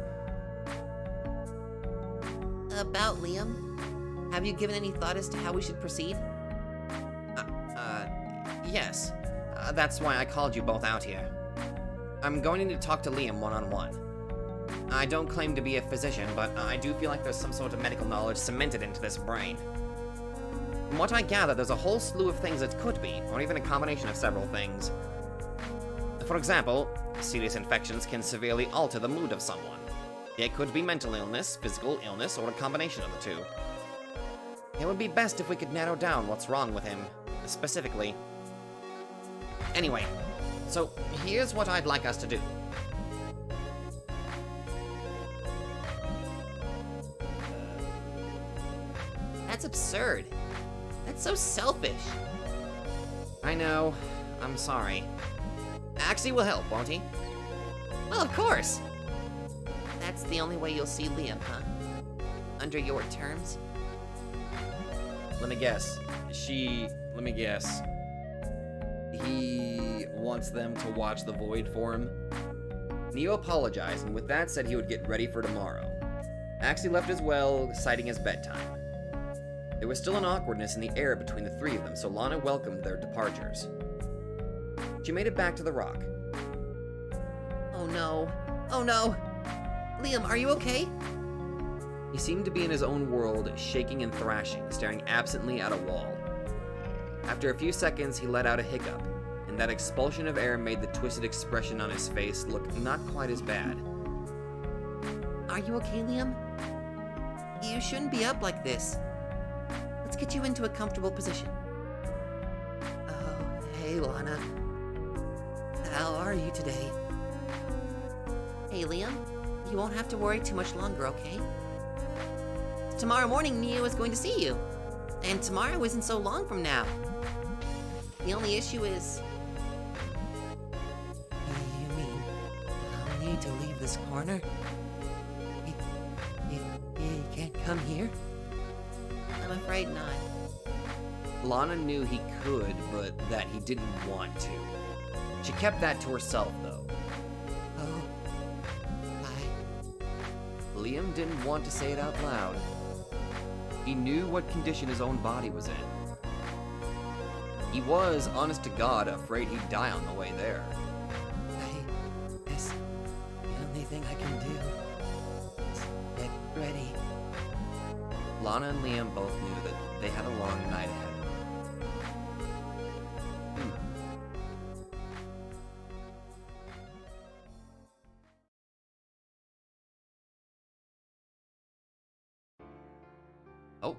About Liam? Have you given any thought as to how we should proceed? Yes. That's why I called you both out here. I'm going to need to talk to Liam one-on-one. I don't claim to be a physician, but I do feel like there's some sort of medical knowledge cemented into this brain. From what I gather, there's a whole slew of things it could be, or even a combination of several things. For example, serious infections can severely alter the mood of someone. It could be mental illness, physical illness, or a combination of the two. It would be best if we could narrow down what's wrong with him, specifically. Anyway, so here's what I'd like us to do. That's absurd. That's so selfish. I know. I'm sorry. Axie will help, won't he? Well, of course. That's the only way you'll see Liam, huh? Under your terms? Let me guess. Let me guess. He wants them to watch the void for him? Neo apologized, and with that said he would get ready for tomorrow. Axie left as well, citing his bedtime. There was still an awkwardness in the air between the three of them, so Lana welcomed their departures. She made it back to the rock. Oh no. Oh no! Liam, are you okay? He seemed to be in his own world, shaking and thrashing, staring absently at a wall. After a few seconds, he let out a hiccup, and that expulsion of air made the twisted expression on his face look not quite as bad. Are you okay, Liam? You shouldn't be up like this. Let's get you into a comfortable position. Oh, hey, Lana. How are you today? Hey, Liam, you won't have to worry too much longer, okay? Tomorrow morning, Neo is going to see you. And tomorrow isn't so long from now. The only issue is... You mean I'll need to leave this corner? You can't come here? I'm afraid not. Lana knew he could, but that he didn't want to. She kept that to herself, though. Oh, Liam didn't want to say it out loud. He knew what condition his own body was in. He was, honest to God, afraid he'd die on the way there. guess the only thing I can do is get ready. Lana and Liam both knew that they had a long night ahead. Oh.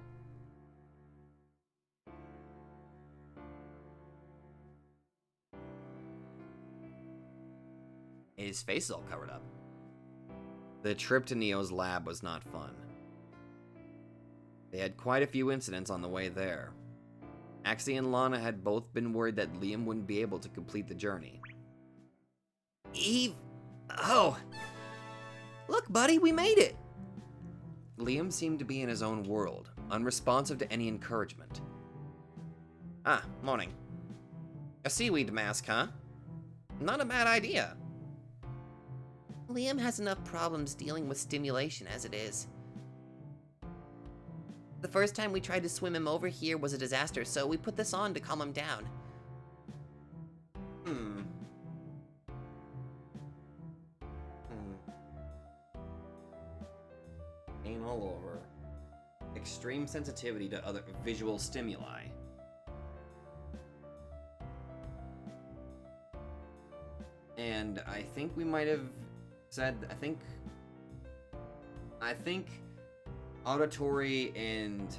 His face is all covered up. The trip to Neo's lab was not fun. They had quite a few incidents on the way there. Axie and Lana had both been worried that Liam wouldn't be able to complete the journey. Eve... Oh! Look, buddy, we made it! Liam seemed to be in his own world, unresponsive to any encouragement. Ah, morning. A seaweed mask, huh? Not a bad idea. Liam has enough problems dealing with stimulation as it is. The first time we tried to swim him over here was a disaster, so we put this on to calm him down. Pain all over. Extreme sensitivity to other visual stimuli. And I think we might have said, I think auditory and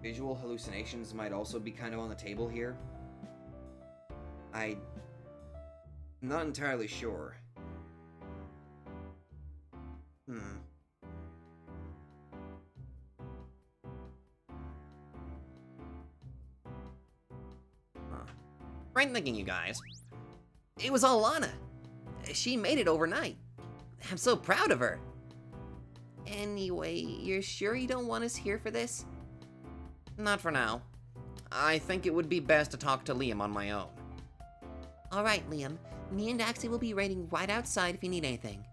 visual hallucinations might also be kind of on the table here. I'm not entirely sure. Great thinking, you guys. It was all Lana. She made it overnight. I'm so proud of her. Anyway, you're sure you don't want us here for this? Not for now. I think it would be best to talk to Liam on my own. Alright, Liam. Me and Axie will be waiting right outside if you need anything.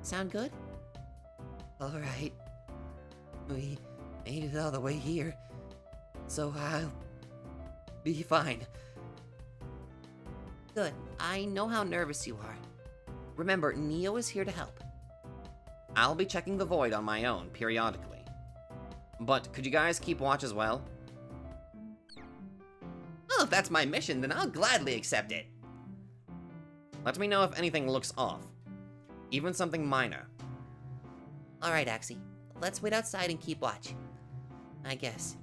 Sound good? Alright. We made it all the way here, so I'll be fine. Good. I know how nervous you are. Remember, Neo is here to help. I'll be checking the void on my own periodically. But could you guys keep watch as well? Oh, if that's my mission, then I'll gladly accept it. Let me know if anything looks off. Even something minor. Alright, Axie. Let's wait outside and keep watch. I guess.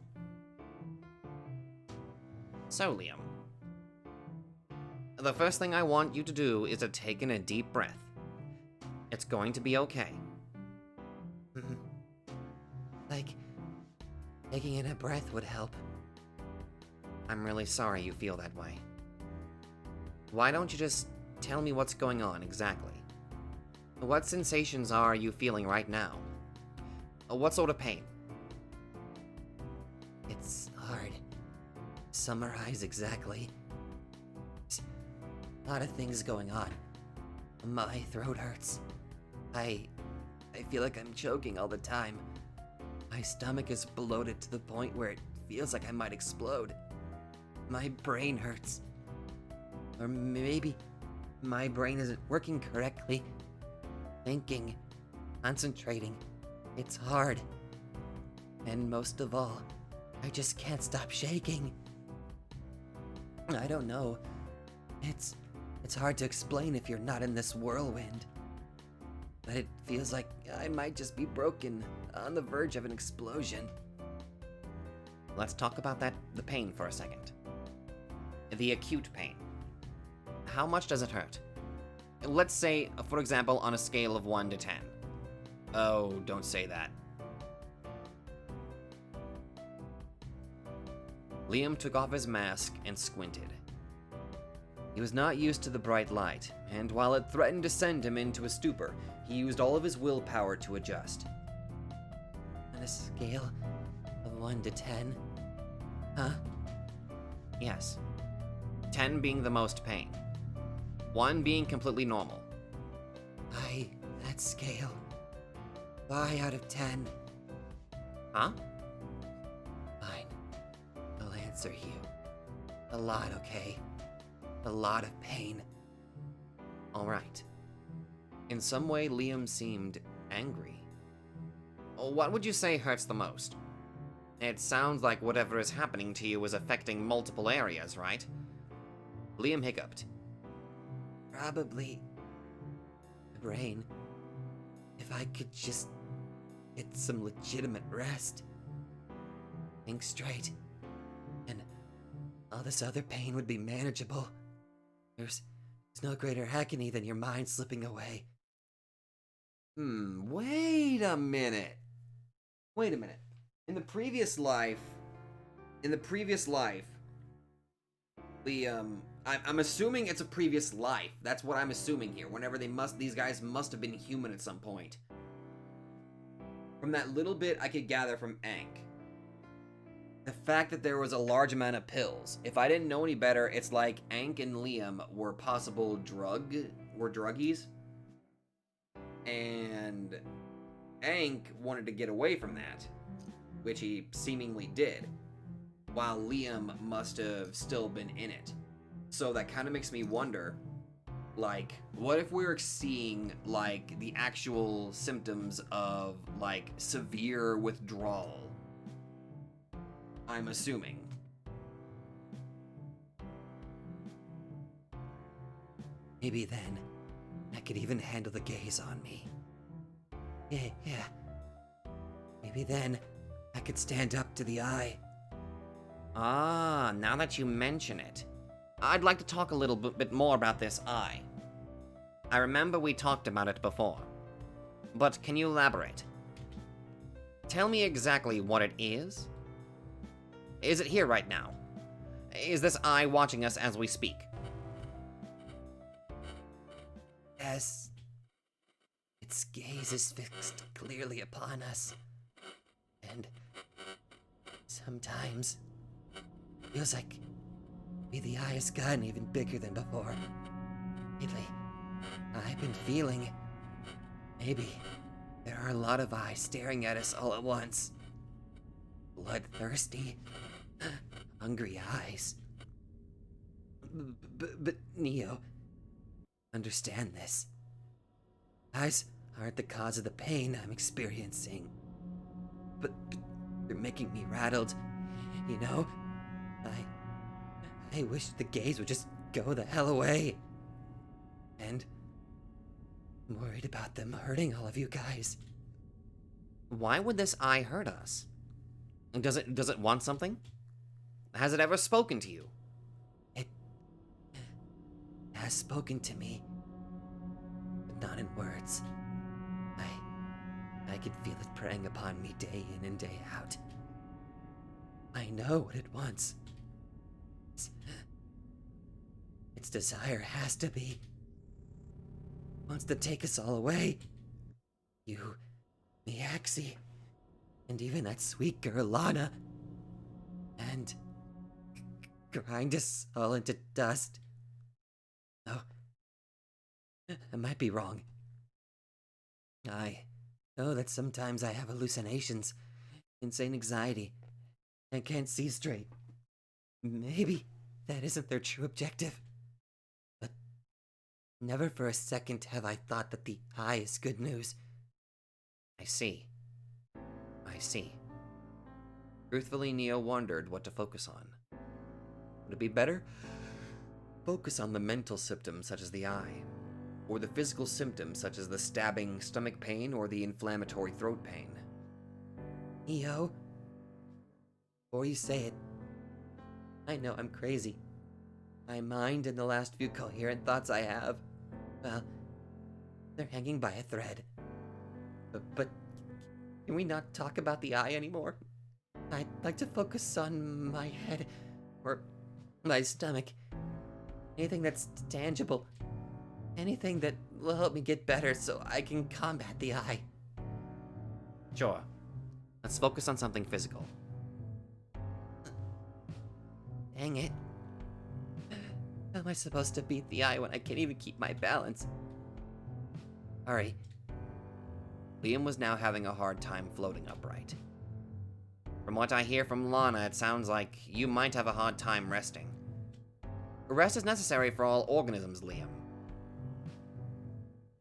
So, Liam. The first thing I want you to do is to take in a deep breath. It's going to be okay. Like, taking in a breath would help. I'm really sorry you feel that way. Why don't you just tell me what's going on exactly? What sensations are you feeling right now? What sort of pain? It's hard to summarize exactly. There's a lot of things going on. My throat hurts. I feel like I'm choking all the time. My stomach is bloated to the point where it feels like I might explode. My brain hurts. Or maybe my brain isn't working correctly. Thinking, concentrating, it's hard. And most of all, I just can't stop shaking. I don't know. It's hard to explain if you're not in this whirlwind. But it feels like I might just be broken, on the verge of an explosion. Let's talk about the pain for a second. The acute pain. How much does it hurt? let's say, for example, on a scale of 1 to 10. Oh, don't say that. Liam took off his mask and squinted. He was not used to the bright light, and while it threatened to send him into a stupor, he used all of his willpower to adjust. On a scale of 1 to 10? Huh? Yes. 10 being the most pain. 1 being completely normal. That scale. Why out of 10? Huh? Fine. I'll answer you. A lot, okay? A lot of pain. Alright. In some way, Liam seemed angry. What would you say hurts the most? It sounds like whatever is happening to you is affecting multiple areas, right? Liam hiccuped. Probably the brain. If I could just get some legitimate rest. Think straight. And all this other pain would be manageable. There's no greater agony than your mind slipping away. Wait a minute. In the previous life, I'm assuming it's a previous life. That's what I'm assuming here. These guys must have been human at some point. From that little bit I could gather from Ankh. The fact that there was a large amount of pills. If I didn't know any better, it's like Ankh and Liam were possible druggies. And Ankh wanted to get away from that, which he seemingly did, while Liam must have still been in it. So that kind of makes me wonder, like, what if we're seeing, like, the actual symptoms of, like, severe withdrawal? I'm assuming. Maybe then I could even handle the gaze on me. Yeah. Maybe then I could stand up to the eye. Ah, now that you mention it, I'd like to talk a little bit more about this eye. I remember we talked about it before, but can you elaborate? Tell me exactly what it is. Is it here right now? Is this eye watching us as we speak? Yes. Its gaze is fixed clearly upon us. And sometimes feels like maybe the eye has gotten even bigger than before. Lately, I've been feeling maybe there are a lot of eyes staring at us all at once. Bloodthirsty, hungry eyes. But Neo, understand this. Eyes aren't the cause of the pain I'm experiencing. But they're making me rattled, you know? I wish the gaze would just go the hell away. And I'm worried about them hurting all of you guys. Why would this eye hurt us? Does it want something? Has it ever spoken to you? It has spoken to me, but not in words. I could feel it preying upon me day in and day out. I know what it wants. Its desire has to be. Wants to take us all away. You, me, Axie, and even that sweet girl Lana. And grind us all into dust. Oh, I might be wrong. I know that sometimes I have hallucinations, insane anxiety, and can't see straight. Maybe that isn't their true objective. But never for a second have I thought that the eye is good news. I see. Truthfully, Neo wondered what to focus on. Would it be better? Focus on the mental symptoms such as the eye, or the physical symptoms such as the stabbing stomach pain or the inflammatory throat pain. Neo, before you say it, I know I'm crazy. My mind and the last few coherent thoughts I have, well, They're hanging by a thread. But can we not talk about the eye anymore? I'd like to focus on my head, or my stomach. Anything that's tangible. Anything that will help me get better so I can combat the eye. Sure. Let's focus on something physical. Dang it. How am I supposed to beat the eye when I can't even keep my balance? Alright. Liam was now having a hard time floating upright. From what I hear from Lana, it sounds like you might have a hard time resting. Rest is necessary for all organisms, Liam.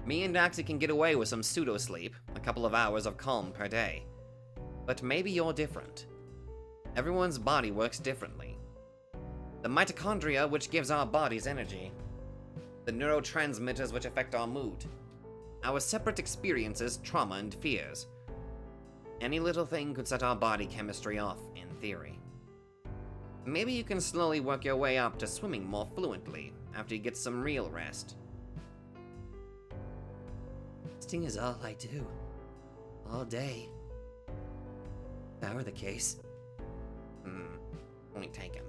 Me and Daxie can get away with some pseudo-sleep, a couple of hours of calm per day. But maybe you're different. Everyone's body works differently. The mitochondria, which gives our bodies energy. The neurotransmitters, which affect our mood. Our separate experiences, trauma, and fears. Any little thing could set our body chemistry off, in theory. Maybe you can slowly work your way up to swimming more fluently after you get some real rest. Resting is all I do. All day. If that were the case. Point taken.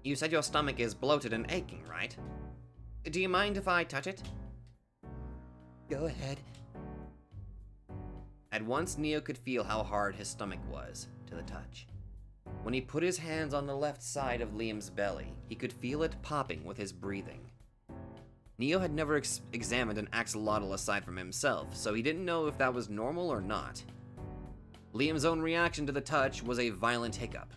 You said your stomach is bloated and aching, right? Do you mind if I touch it? Go ahead. At once, Neo could feel how hard his stomach was to the touch. When he put his hands on the left side of Liam's belly, he could feel it popping with his breathing. Neo had never examined an axolotl aside from himself, so he didn't know if that was normal or not. Liam's own reaction to the touch was a violent hiccup.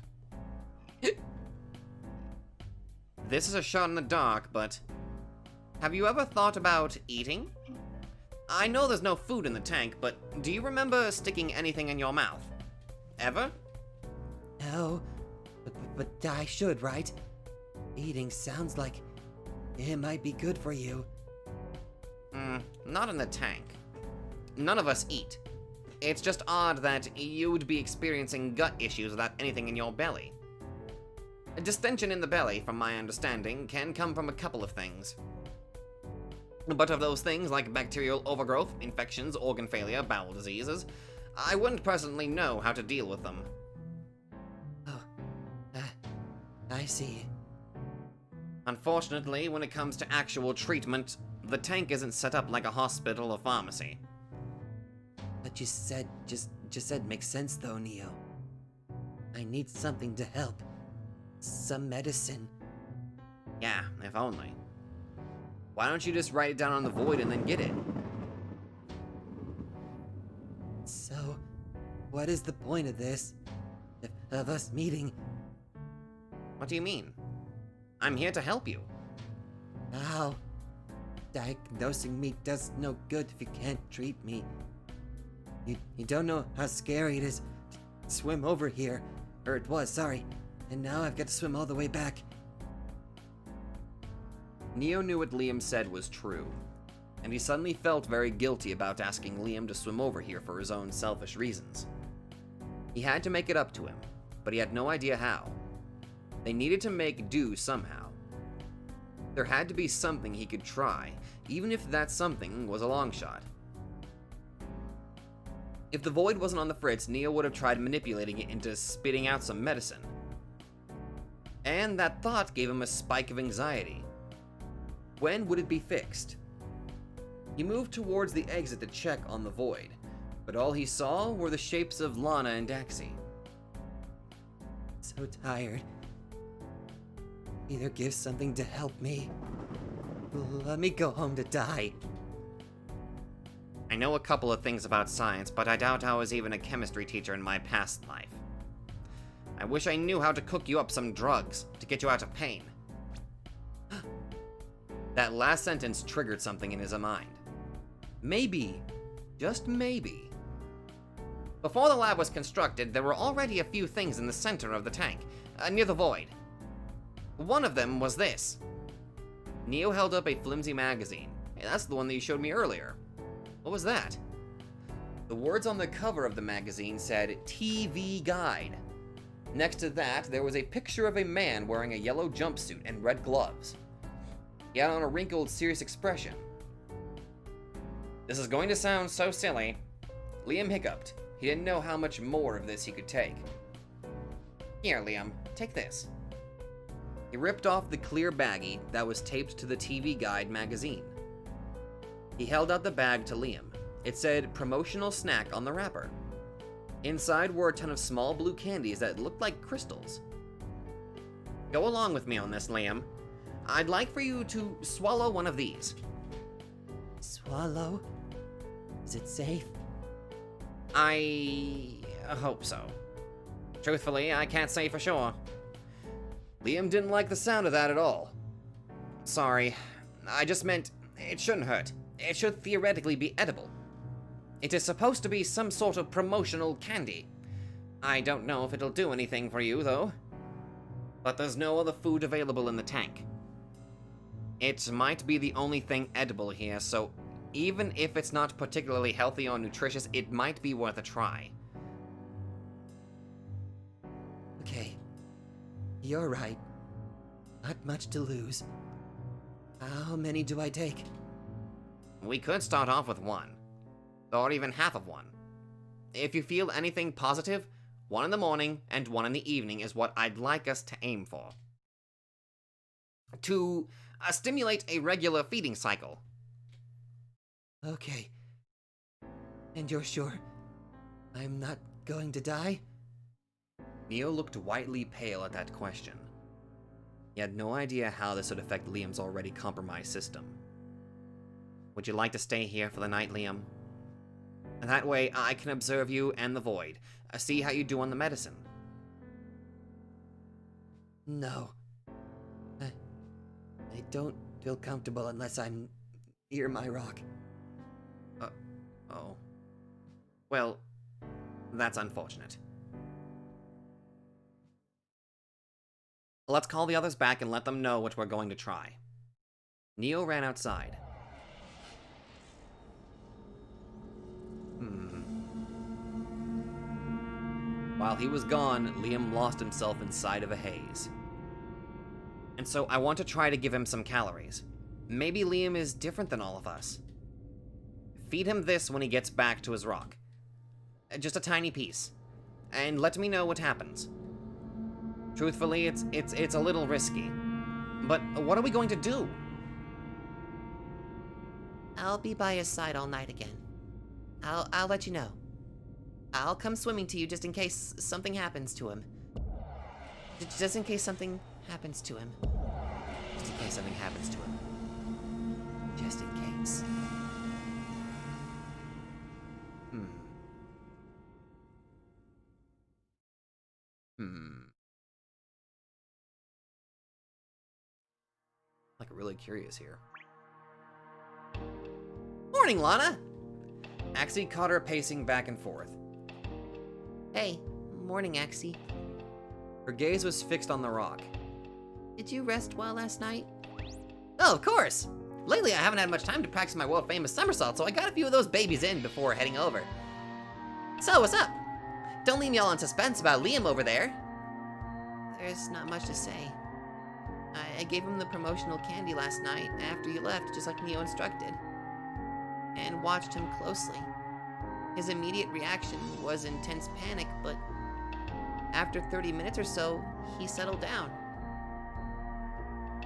This is a shot in the dark, but have you ever thought about eating? I know there's no food in the tank, but do you remember sticking anything in your mouth? Ever? No, but I should, right? Eating sounds like it might be good for you. Not in the tank. None of us eat. It's just odd that you'd be experiencing gut issues without anything in your belly. A distension in the belly, from my understanding, can come from a couple of things. But of those things, like bacterial overgrowth, infections, organ failure, bowel diseases, I wouldn't personally know how to deal with them. Oh, I see. Unfortunately, when it comes to actual treatment, the tank isn't set up like a hospital or pharmacy. What you said just said makes sense though, Neo. I need something to help. Some medicine. Yeah, if only. Why don't you just write it down on the void and then get it? So, what is the point of this? Of us meeting? What do you mean? I'm here to help you. How? Diagnosing me does no good if you can't treat me. You don't know how scary it is to swim over here. Or it was, sorry. And now I've got to swim all the way back. Neo knew what Liam said was true, and he suddenly felt very guilty about asking Liam to swim over here for his own selfish reasons. He had to make it up to him, but he had no idea how. They needed to make do somehow. There had to be something he could try, even if that something was a long shot. If the void wasn't on the fritz, Neo would have tried manipulating it into spitting out some medicine. And that thought gave him a spike of anxiety. When would it be fixed? He moved towards the exit to check on the void, but all he saw were the shapes of Lana and Daxie. So tired. Either give something to help me. Let me go home to die. I know a couple of things about science, but I doubt I was even a chemistry teacher in my past life. I wish I knew how to cook you up some drugs to get you out of pain. That last sentence triggered something in his mind. Maybe, just maybe. Before the lab was constructed, there were already a few things in the center of the tank, near the void. One of them was this. Neo held up a flimsy magazine. Hey, that's the one that you showed me earlier. What was that? The words on the cover of the magazine said, TV Guide. Next to that, there was a picture of a man wearing a yellow jumpsuit and red gloves. He had on a wrinkled, serious expression. This is going to sound so silly. Liam hiccuped. He didn't know how much more of this he could take. Here, Liam, take this. He ripped off the clear baggie that was taped to the TV Guide magazine. He held out the bag to Liam. It said promotional snack on the wrapper. Inside were a ton of small blue candies that looked like crystals. Go along with me on this, Liam. I'd like for you to swallow one of these. Swallow? Is it safe? I hope so. Truthfully, I can't say for sure. Liam didn't like the sound of that at all. Sorry, I just meant it shouldn't hurt. It should theoretically be edible. It is supposed to be some sort of promotional candy. I don't know if it'll do anything for you, though. But there's no other food available in the tank. It might be the only thing edible here, so even if it's not particularly healthy or nutritious, it might be worth a try. Okay. You're right. Not much to lose. How many do I take? We could start off with one. Or even half of one. If you feel anything positive, one in the morning and one in the evening is what I'd like us to aim for. To stimulate a regular feeding cycle. Okay. And you're sure I'm not going to die? Neo looked whitely pale at that question. He had no idea how this would affect Liam's already compromised system. Would you like to stay here for the night, Liam? That way, I can observe you and the Void, see how you do on the medicine. No. I don't feel comfortable unless I'm near my rock. Oh. Well, that's unfortunate. Let's call the others back and let them know what we're going to try. Neo ran outside. While he was gone, Liam lost himself inside of a haze. And so I want to try to give him some calories. Maybe Liam is different than all of us. Feed him this when he gets back to his rock. Just a tiny piece. And let me know what happens. Truthfully, it's a little risky. But what are we going to do? I'll be by his side all night again. I'll let you know. I'll come swimming to you just in case something happens to him. Just in case something happens to him. Just in case something happens to him. Just in case. Like, really curious here. Morning, Lana! Axie caught her pacing back and forth. Hey, morning, Axie. Her gaze was fixed on the rock. Did you rest well last night? Oh, of course! Lately, I haven't had much time to practice my world-famous somersault, so I got a few of those babies in before heading over. So, what's up? Don't leave me all in suspense about Liam over there. There's not much to say. I gave him the promotional candy last night after you left, just like Neo instructed. And watched him closely. His immediate reaction was intense panic, but after 30 minutes or so, he settled down.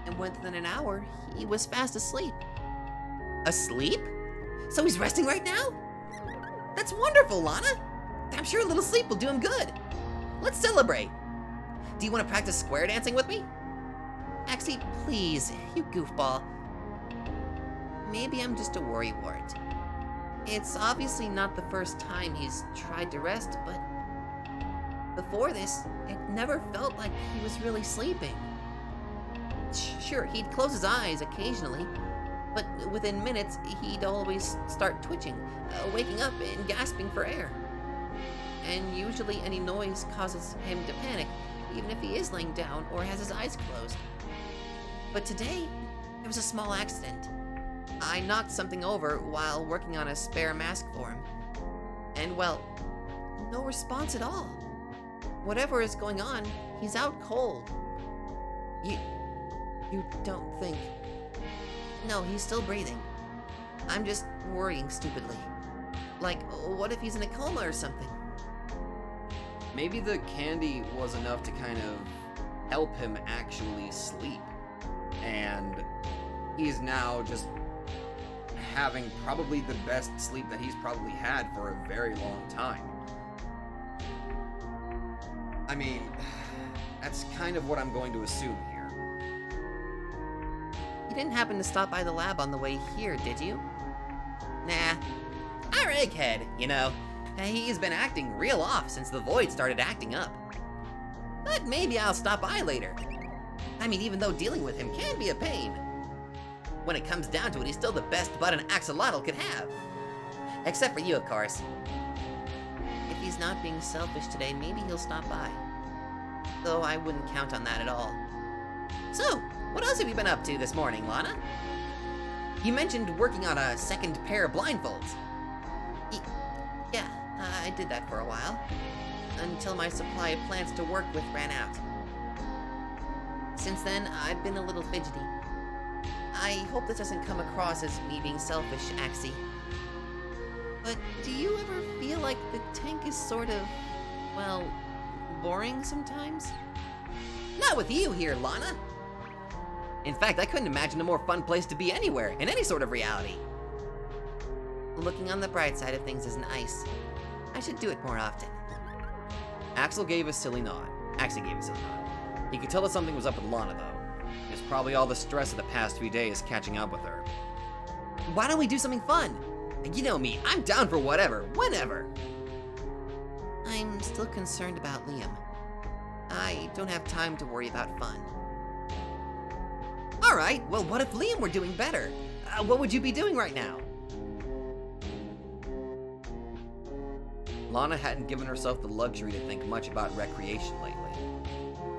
And within an hour, he was fast asleep. Asleep? So he's resting right now? That's wonderful, Lana! I'm sure a little sleep will do him good. Let's celebrate. Do you want to practice square dancing with me? Axie, please, you goofball. Maybe I'm just a worrywart. It's obviously not the first time he's tried to rest, but before this, it never felt like he was really sleeping. Sure, he'd close his eyes occasionally, but within minutes, he'd always start twitching, waking up and gasping for air. And usually any noise causes him to panic, even if he is laying down or has his eyes closed. But today, there was a small accident. I knocked something over while working on a spare mask for him. And well, no response at all. Whatever is going on, he's out cold. You don't think... No, he's still breathing. I'm just worrying stupidly. Like, what if he's in a coma or something? Maybe the candy was enough to kind of help him actually sleep. And he's now just having probably the best sleep that he's probably had for a very long time. I mean, that's kind of what I'm going to assume here. You didn't happen to stop by the lab on the way here, did you? Nah. Our egghead, you know. He's been acting real off since the void started acting up. But maybe I'll stop by later. I mean, even though dealing with him can be a pain. When it comes down to it, he's still the best bud an axolotl could have. Except for you, of course. If he's not being selfish today, maybe he'll stop by. Though I wouldn't count on that at all. So, what else have you been up to this morning, Lana? You mentioned working on a second pair of blindfolds. Yeah, I did that for a while. Until my supply of plants to work with ran out. Since then, I've been a little fidgety. I hope this doesn't come across as me being selfish, Axie. But do you ever feel like the tank is sort of, well, boring sometimes? Not with you here, Lana. In fact, I couldn't imagine a more fun place to be anywhere, in any sort of reality. Looking on the bright side of things is nice. I should do it more often. Axel gave a silly nod. Axie gave a silly nod. He could tell that something was up with Lana, though. It was probably all the stress of the past few days catching up with her. Why don't we do something fun? You know me, I'm down for whatever, whenever. I'm still concerned about Liam. I don't have time to worry about fun. Alright, well what if Liam were doing better? What would you be doing right now? Lana hadn't given herself the luxury to think much about recreation lately.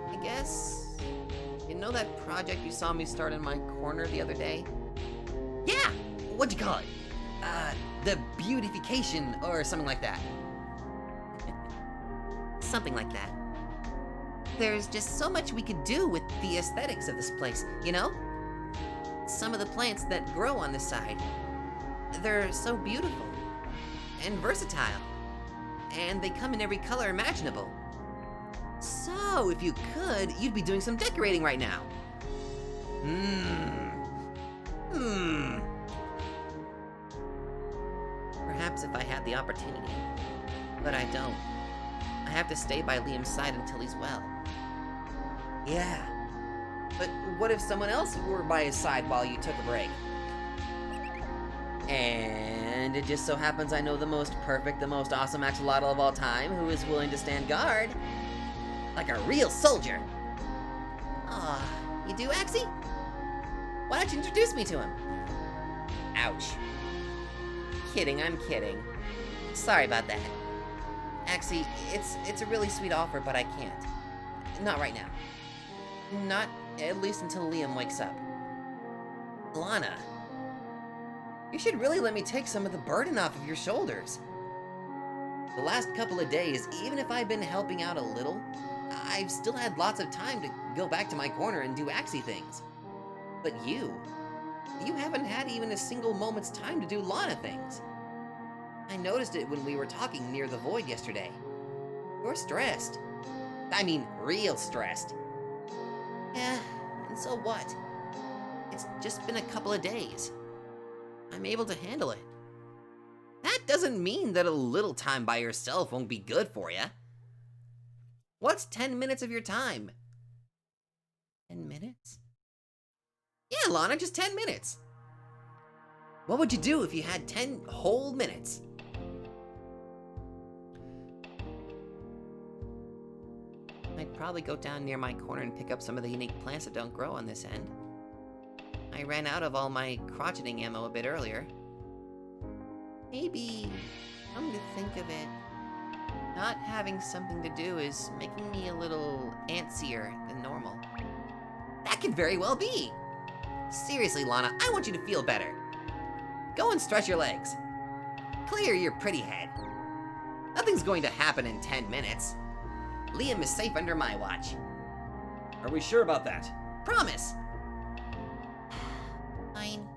I guess... You know that project you saw me start in my corner the other day? Yeah! What'd you call it? The beautification or something like that. Something like that. There's just so much we could do with the aesthetics of this place, you know? Some of the plants that grow on this side, they're so beautiful and versatile, and they come in every color imaginable. So, if you could, you'd be doing some decorating right now. Perhaps if I had the opportunity, but I don't. I have to stay by Liam's side until he's well. Yeah, but what if someone else were by his side while you took a break? And it just so happens I know the most perfect, the most awesome axolotl of all time who is willing to stand guard. Like a real soldier. Aw, you do, Axie? Why don't you introduce me to him? Ouch. Kidding, I'm kidding. Sorry about that. Axie, it's a really sweet offer, but I can't. Not right now. Not at least until Liam wakes up. Lana, you should really let me take some of the burden off of your shoulders. The last couple of days, even if I've been helping out a little, I've still had lots of time to go back to my corner and do Axie things. But you haven't had even a single moment's time to do Lana things. I noticed it when we were talking near the void yesterday. You're stressed. I mean, real stressed. Yeah, and so what? It's just been a couple of days. I'm able to handle it. That doesn't mean that a little time by yourself won't be good for you. What's 10 minutes of your time? 10 minutes? Yeah, Lana, just 10 minutes. What would you do if you had 10 whole minutes? I'd probably go down near my corner and pick up some of the unique plants that don't grow on this end. I ran out of all my crotcheting ammo a bit earlier. Maybe, come to think of it, not having something to do is making me a little antsier than normal. That could very well be. Seriously, Lana, I want you to feel better. Go and stretch your legs. Clear your pretty head. Nothing's going to happen in 10 minutes. Liam is safe under my watch. Are we sure about that? Promise. Fine.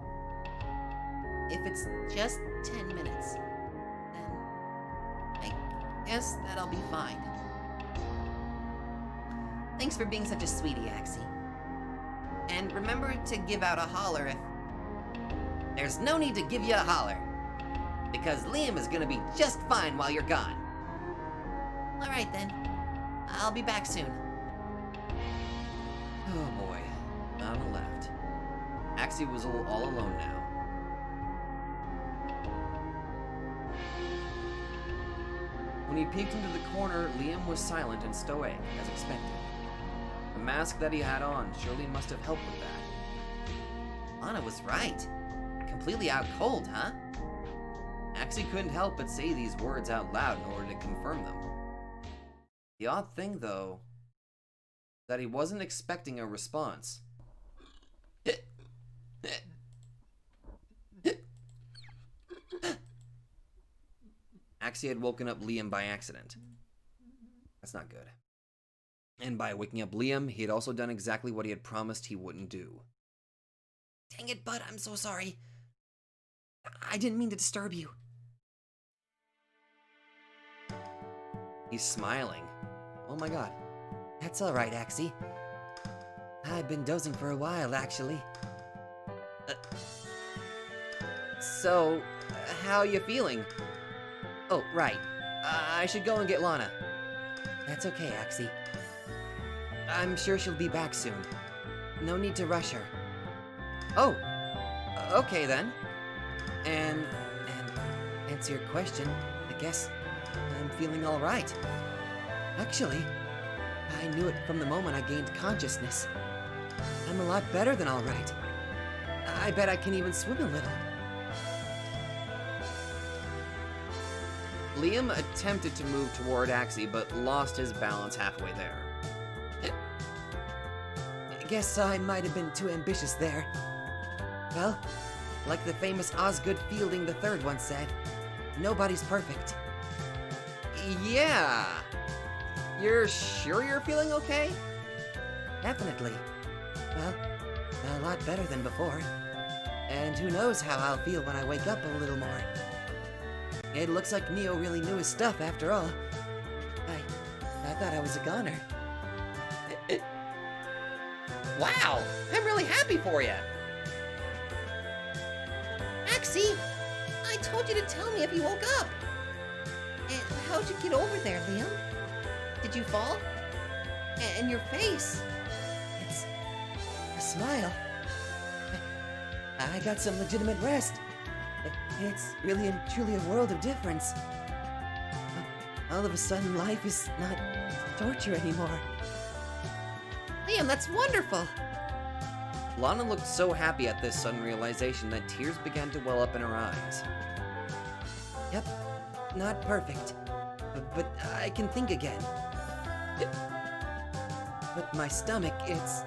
if it's just 10 minutes, then I guess that'll be fine. Thanks for being such a sweetie, Axie. And remember to give out a holler if... There's no need to give you a holler, because Liam is gonna be just fine while you're gone. Alright then, I'll be back soon. Oh boy, Lana left. Axie was all alone now. When he peeked into the corner, Liam was silent and stoic, as expected. The mask that he had on surely must have helped with that. Lana was right. Completely out cold, huh? Axie couldn't help but say these words out loud in order to confirm them. The odd thing, though, that he wasn't expecting a response. Axie had woken up Liam by accident. That's not good. And by waking up Liam, he had also done exactly what he had promised he wouldn't do. Dang it, bud, I'm so sorry. I didn't mean to disturb you. He's smiling. Oh my god. That's alright, Axie. I've been dozing for a while, actually. So, how you feeling? Oh, right. I should go and get Lana. That's okay, Axie. I'm sure she'll be back soon. No need to rush her. Oh, okay then. And answer your question, I guess I'm feeling alright. Actually, I knew it from the moment I gained consciousness. I'm a lot better than alright. I bet I can even swim a little. Liam attempted to move toward Axie, but lost his balance halfway there. I guess I might have been too ambitious there. Well, like the famous Osgood Fielding III once said, nobody's perfect. Yeah. You're sure you're feeling okay? Definitely. Well, a lot better than before. And who knows how I'll feel when I wake up a little more. It looks like Neo really knew his stuff after all. I thought I was a goner. Wow, I'm really happy for you. Axie, I told you to tell me if you woke up. And how'd you get over there, Liam? Did you fall? And your face? It's a smile. I got some legitimate rest. It's really and truly a world of difference. All of a sudden, life is not torture anymore. Liam, that's wonderful. Lana looked so happy at this sudden realization that tears began to well up in her eyes. Yep, not perfect, but I can think again. But my stomach, it's...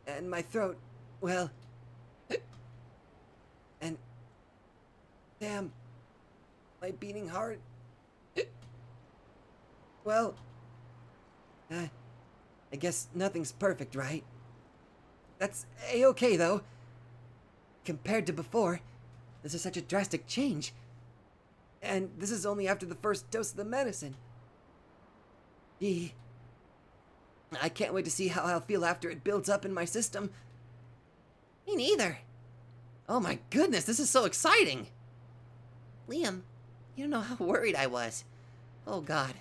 And my throat, well... And... Damn, my beating heart... Well... I guess nothing's perfect, right? That's a-okay, though. Compared to before, this is such a drastic change. And this is only after the first dose of the medicine. Gee. I can't wait to see how I'll feel after it builds up in my system. Me neither. Oh my goodness, this is so exciting! Liam, you don't know how worried I was. Oh God.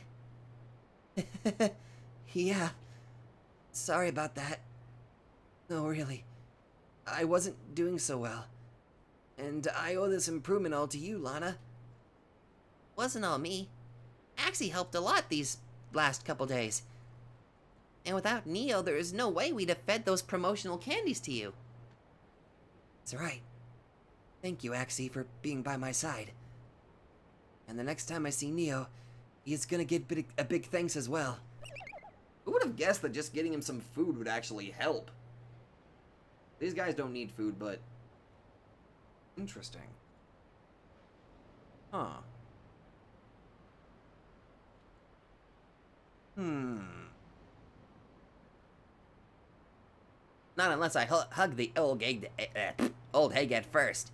Yeah. Sorry about that. No, really. I wasn't doing so well. And I owe this improvement all to you, Lana. Wasn't all me. Axie helped a lot these last couple days. And without Neo, there is no way we'd have fed those promotional candies to you. That's right. Thank you, Axie, for being by my side. And the next time I see Neo, he's gonna get a big thanks as well. Who would have guessed that just getting him some food would actually help? These guys don't need food, but... Interesting. Huh. Not unless I hug the old egg. old Egghead first.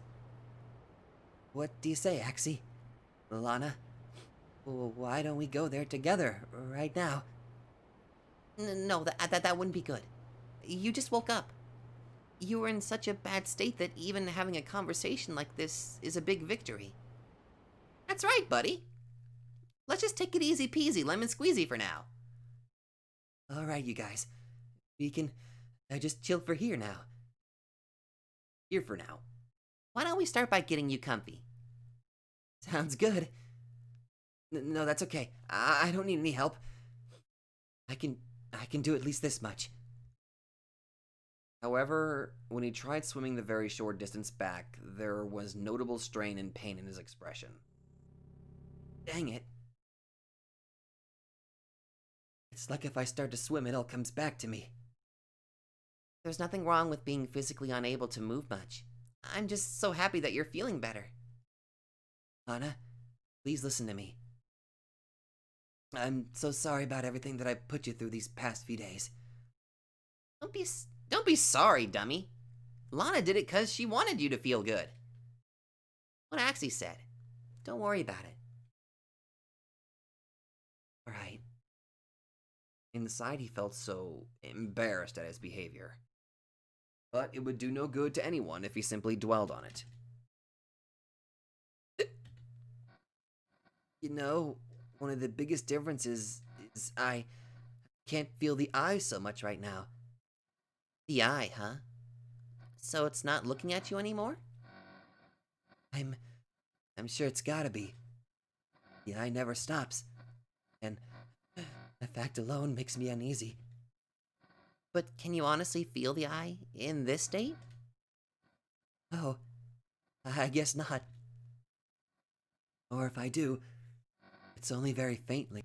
What do you say, Axie? Lana? Why don't we go there together, right now? No, that wouldn't be good. You just woke up. You were in such a bad state that even having a conversation like this is a big victory. That's right, buddy. Let's just take it easy peasy, lemon squeezy for now. Alright, you guys. We can just chill for here now. Here for now. Why don't we start by getting you comfy? Sounds good. No, that's okay. I don't need any help. I can do at least this much. However, when he tried swimming the very short distance back, there was notable strain and pain in his expression. Dang it. It's like if I start to swim, it all comes back to me. There's nothing wrong with being physically unable to move much. I'm just so happy that you're feeling better. Lana, please listen to me. I'm so sorry about everything that I put you through these past few days. Don't be sorry, dummy. Lana did it because she wanted you to feel good. What Axie said. Don't worry about it. Alright. Inside, he felt so embarrassed at his behavior. But it would do no good to anyone if he simply dwelled on it. You know, one of the biggest differences is I can't feel the eye so much right now. The eye, huh? So it's not looking at you anymore? I'm sure it's gotta be. The eye never stops. And the fact alone makes me uneasy. But can you honestly feel the eye in this state? Oh, I guess not. Or if I do, it's only very faintly.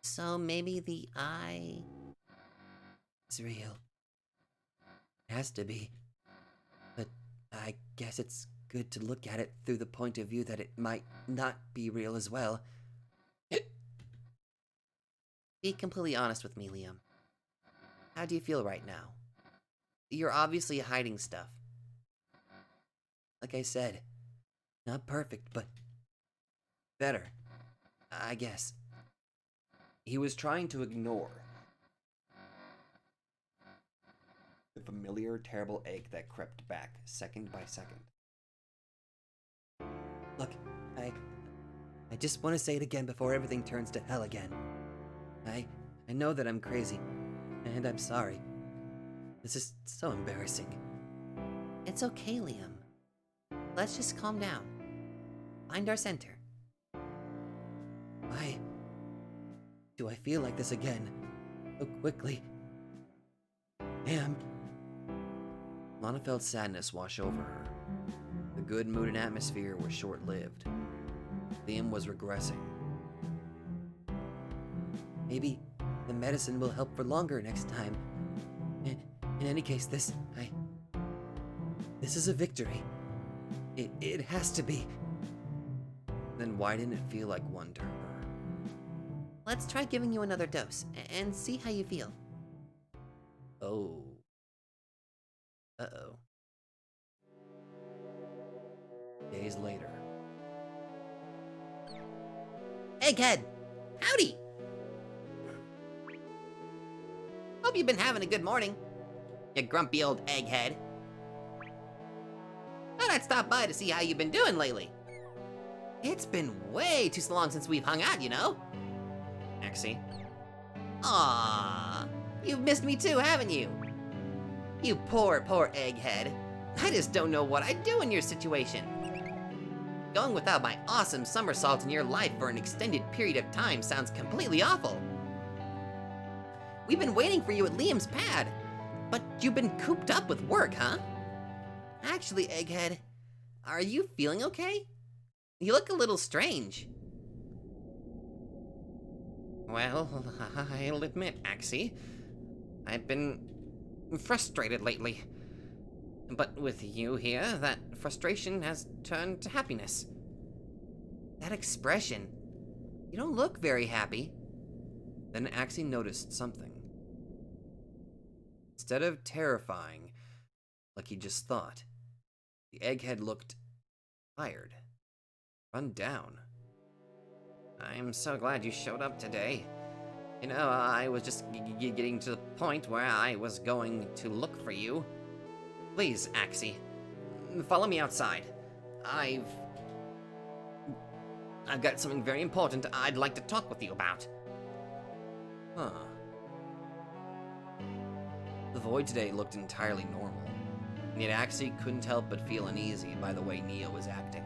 So maybe the eye... It's real. It has to be. But I guess it's good to look at it through the point of view that it might not be real as well. Be completely honest with me, Liam. How do you feel right now? You're obviously hiding stuff. Like I said, not perfect, but better, I guess. He was trying to ignore the familiar, terrible ache that crept back second by second. Look, I just want to say it again before everything turns to hell again. I know that I'm crazy, and I'm sorry. This is so embarrassing. It's okay, Liam. Let's just calm down. Find our center. Why do I feel like this again so quickly? Damn. Lana felt sadness wash over her. The good mood and atmosphere was short-lived. Liam was regressing. Maybe the medicine will help for longer next time. In any case, this is a victory. It has to be. Then why didn't it feel like one to her? Let's try giving you another dose and see how you feel. Oh. Uh-oh. Days later. Egghead! Howdy! Hope you've been having a good morning, you grumpy old egghead. Thought I'd stop by to see how you've been doing lately. It's been way too long since we've hung out, you know? Axie? Aww, you've missed me too, haven't you? You poor egghead. I just don't know what I'd do in your situation. Going without my awesome somersaults in your life for an extended period of time sounds completely awful. We've been waiting for you at Liam's pad, but you've been cooped up with work, huh? Actually, Egghead, are you feeling okay? You look a little strange. Well, I'll admit, Axie, I've been frustrated lately. But with you here, that frustration has turned to happiness. That expression, you don't look very happy. Then Axie noticed something. Instead of terrifying, like he just thought, The egghead looked tired, run down. I'm so glad you showed up today. You know, I was just getting to the point where I was going to look for you. Please, Axie, follow me outside. I've got something very important I'd like to talk with you about. Huh. The void today looked entirely normal, and yet Axie couldn't help but feel uneasy by the way Neo was acting.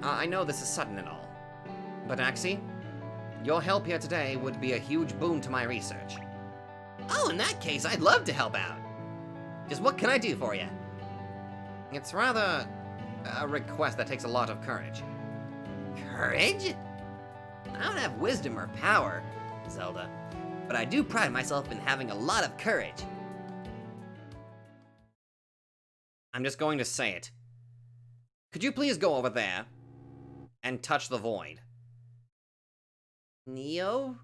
I know this is sudden and all, but Axie, your help here today would be a huge boon to my research. Oh, in that case, I'd love to help out. Just what can I do for you? It's rather a request that takes a lot of courage. Courage? I don't have wisdom or power, Zelda, but I do pride myself in having a lot of courage. I'm just going to say it. Could you please go over there and touch the void? Neo?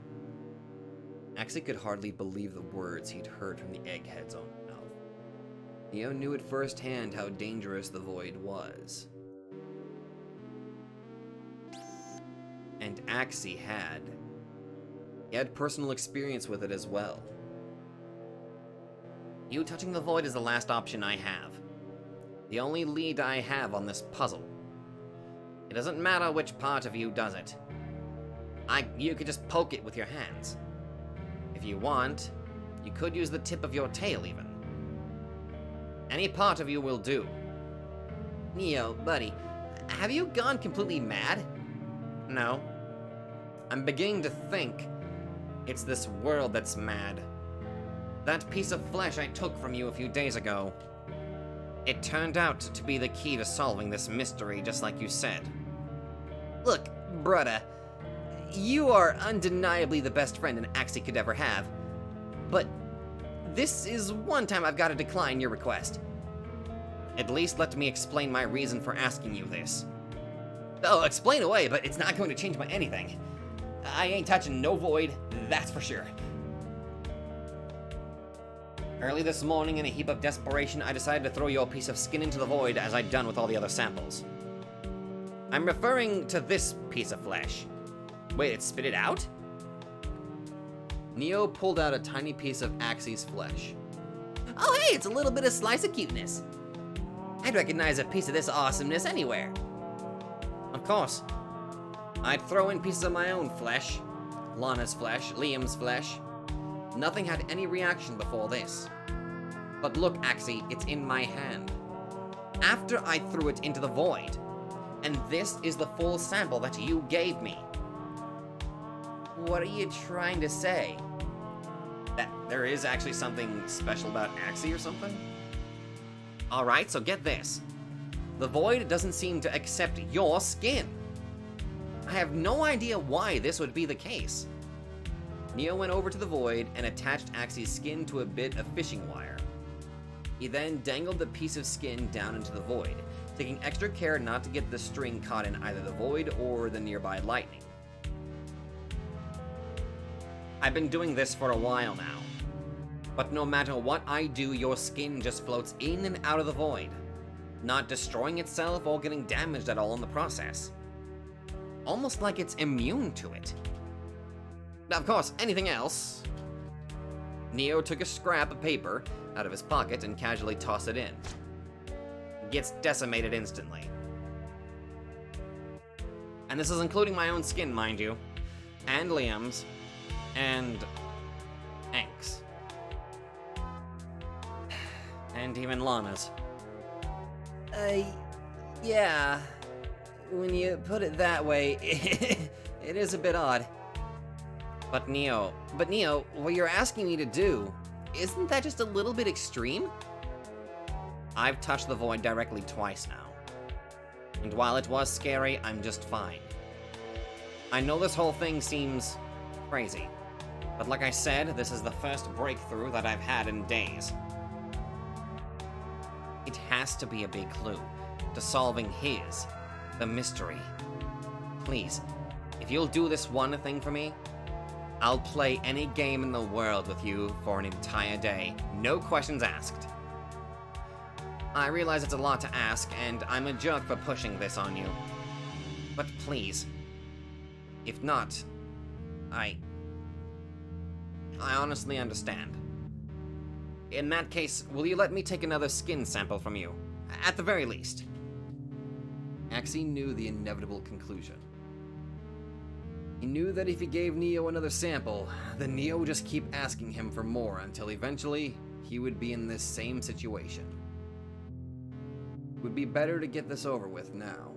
Axie could hardly believe the words he'd heard from the egghead's own mouth. Neo knew at first hand how dangerous the void was. And Axie had. He had personal experience with it as well. You touching the void is the last option I have. The only lead I have on this puzzle. It doesn't matter which part of you does it. You could just poke it with your hands. If you want, you could use the tip of your tail even. Any part of you will do. Neo, buddy, have you gone completely mad? No. I'm beginning to think it's this world that's mad. That piece of flesh I took from you a few days ago, it turned out to be the key to solving this mystery, just like you said. Look, brudda, you are undeniably the best friend an Axie could ever have, but this is one time I've got to decline your request. At least let me explain my reason for asking you this. Oh, explain away, but it's not going to change anything. I ain't touching no void, that's for sure. Early this morning, in a heap of desperation, I decided to throw your piece of skin into the void as I'd done with all the other samples. I'm referring to this piece of flesh. Wait, it spit it out? Neo pulled out a tiny piece of Axie's flesh. Oh hey, it's a little bit of slice of cuteness. I'd recognize a piece of this awesomeness anywhere. Of course, I'd throw in pieces of my own flesh. Lana's flesh, Liam's flesh. Nothing had any reaction before this. But look, Axie, it's in my hand. After I threw it into the void. And this is the full sample that you gave me. What are you trying to say? That there is actually something special about Axie or something? Alright, so get this. The void doesn't seem to accept your skin. I have no idea why this would be the case. Neo went over to the void and attached Axie's skin to a bit of fishing wire. He then dangled the piece of skin down into the void, taking extra care not to get the string caught in either the void or the nearby lightning. I've been doing this for a while now, but no matter what I do, your skin just floats in and out of the void, not destroying itself or getting damaged at all in the process. Almost like it's immune to it. Now, of course, anything else? Neo took a scrap of paper out of his pocket and casually tossed it in. It gets decimated instantly. And this is including my own skin, mind you, and Liam's, and Ank's. And even Lana's. Yeah. When you put it that way, it is a bit odd. But Neo, what you're asking me to do, isn't that just a little bit extreme? I've touched the void directly twice now. And while it was scary, I'm just fine. I know this whole thing seems crazy, but like I said, this is the first breakthrough that I've had in days. It has to be a big clue to solving the mystery. Please, if you'll do this one thing for me, I'll play any game in the world with you for an entire day. No questions asked. I realize it's a lot to ask, and I'm a jerk for pushing this on you. But please. If not, I honestly understand. In that case, will you let me take another skin sample from you? At the very least. Axie knew the inevitable conclusion. He knew that if he gave Neo another sample, then Neo would just keep asking him for more until eventually he would be in this same situation. It would be better to get this over with now,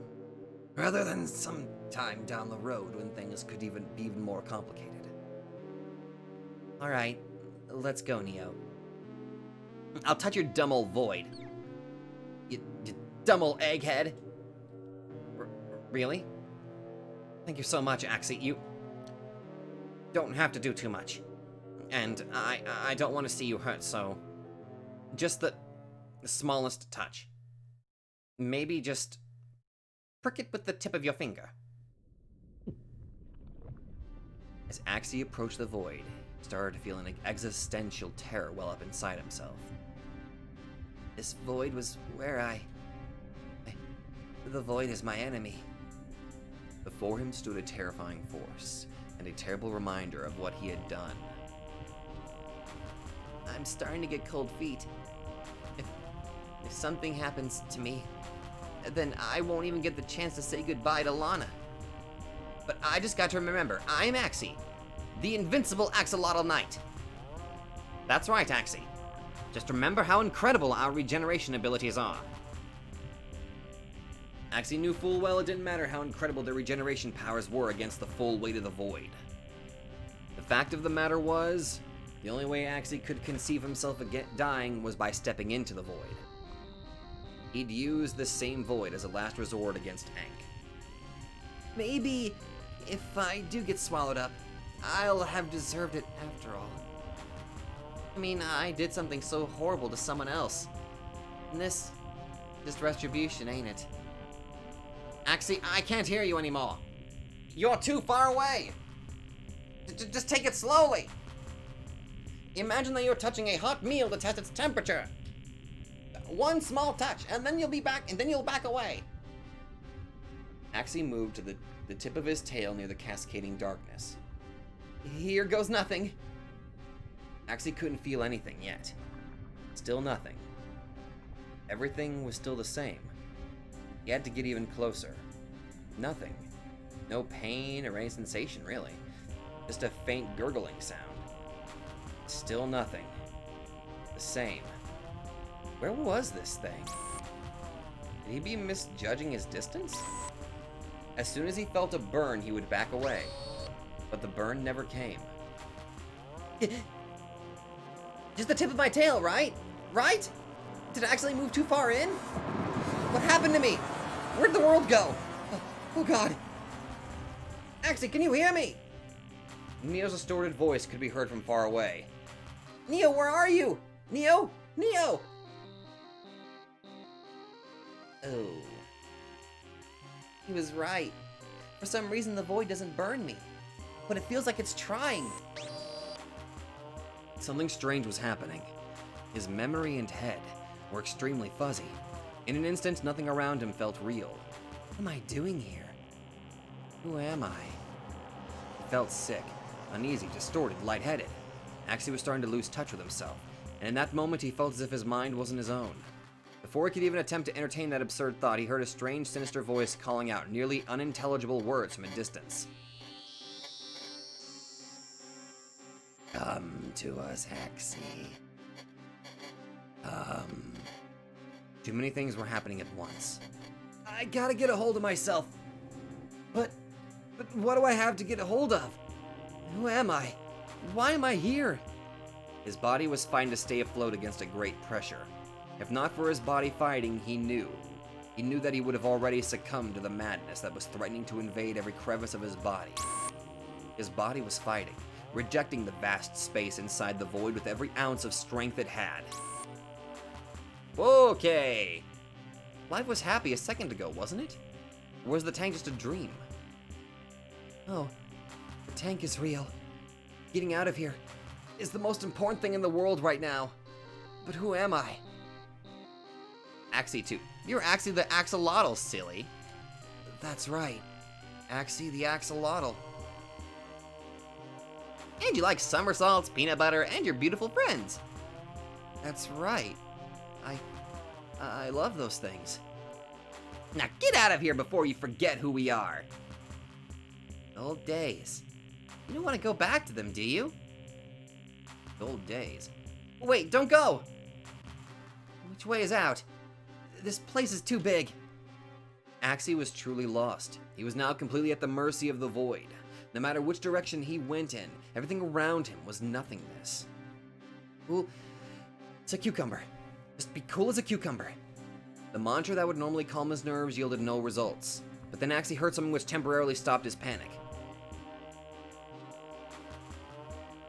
rather than some time down the road when things could be even more complicated. Alright, let's go, Neo. I'll touch your dumb old void. You dumb old egghead. Really? Thank you so much, Axie. You don't have to do too much. And I don't want to see you hurt, so just the smallest touch. Maybe just prick it with the tip of your finger. As Axie approached the void, he started to feel an existential terror well up inside himself. This void was where the void is my enemy. Before him stood a terrifying force, and a terrible reminder of what he had done. I'm starting to get cold feet. If something happens to me, then I won't even get the chance to say goodbye to Lana. But I just got to remember, I'm Axie, the invincible Axolotl Knight. That's right, Axie. Just remember how incredible our regeneration abilities are. Axie knew full well it didn't matter how incredible their regeneration powers were against the full weight of the void. The fact of the matter was, the only way Axie could conceive himself dying was by stepping into the void. He'd use this same void as a last resort against Ankh. Maybe, if I do get swallowed up, I'll have deserved it after all. I mean, I did something so horrible to someone else. And this, just retribution, ain't it? Axie, I can't hear you anymore. You're too far away. Just take it slowly. Imagine that you're touching a hot meal to test its temperature. One small touch, and then you'll be back, and then you'll back away. Axie moved to the tip of his tail near the cascading darkness. Here goes nothing. Axie couldn't feel anything yet. Still nothing. Everything was still the same. He had to get even closer. Nothing. No pain or any sensation, really. Just a faint gurgling sound. Still nothing. The same. Where was this thing? Did he be misjudging his distance? As soon as he felt a burn, he would back away. But the burn never came. Just the tip of my tail, right? Right? Did it actually move too far in? What happened to me? Where'd the world go? Oh God. Axie, can you hear me? Neo's distorted voice could be heard from far away. Neo, where are you? Neo? Neo! Oh. He was right. For some reason, the void doesn't burn me. But it feels like it's trying. Something strange was happening. His memory and head were extremely fuzzy. In an instant, nothing around him felt real. What am I doing here? Who am I? He felt sick, uneasy, distorted, lightheaded. Axie was starting to lose touch with himself, and in that moment he felt as if his mind wasn't his own. Before he could even attempt to entertain that absurd thought, he heard a strange, sinister voice calling out nearly unintelligible words from a distance. Come to us, Axie. Too many things were happening at once. I gotta get a hold of myself. But what do I have to get a hold of? Who am I? Why am I here? His body was fighting to stay afloat against a great pressure. If not for his body fighting, he knew. He knew that he would have already succumbed to the madness that was threatening to invade every crevice of his body. His body was fighting, rejecting the vast space inside the void with every ounce of strength it had. Okay. Life was happy a second ago, wasn't it? Or was the tank just a dream? Oh, the tank is real. Getting out of here is the most important thing in the world right now. But who am I? Axie 2. You're Axie the Axolotl, silly. That's right. Axie the Axolotl. And you like somersaults, peanut butter, and your beautiful friends. That's right. I love those things. Now get out of here before you forget who we are. Old days. You don't want to go back to them, do you? Old days. Wait, don't go! Which way is out? This place is too big. Axie was truly lost. He was now completely at the mercy of the void. No matter which direction he went in, everything around him was nothingness. Cool. It's a cucumber. Just be cool as a cucumber. The mantra that would normally calm his nerves yielded no results. But then Axie heard something which temporarily stopped his panic.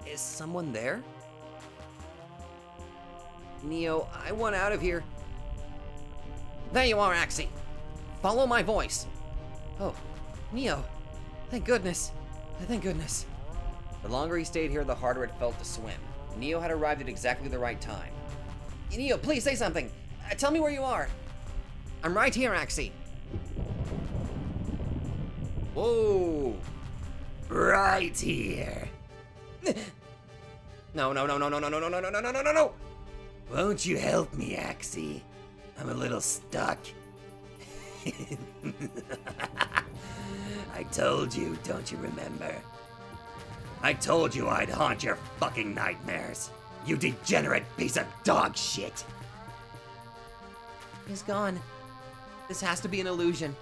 Is someone there? Neo, I want out of here. There you are, Axie. Follow my voice. Oh, Neo. Thank goodness. Thank goodness. The longer he stayed here, the harder it felt to swim. Neo had arrived at exactly the right time. Neo, please say something. Tell me where you are. I'm right here, Axie. Whoa. Right here. No. No. Won't you help me, Axie? I'm a little stuck. I told you, don't you remember? I told you I'd haunt your fucking nightmares. You degenerate piece of dog shit. He's gone. This has to be an illusion.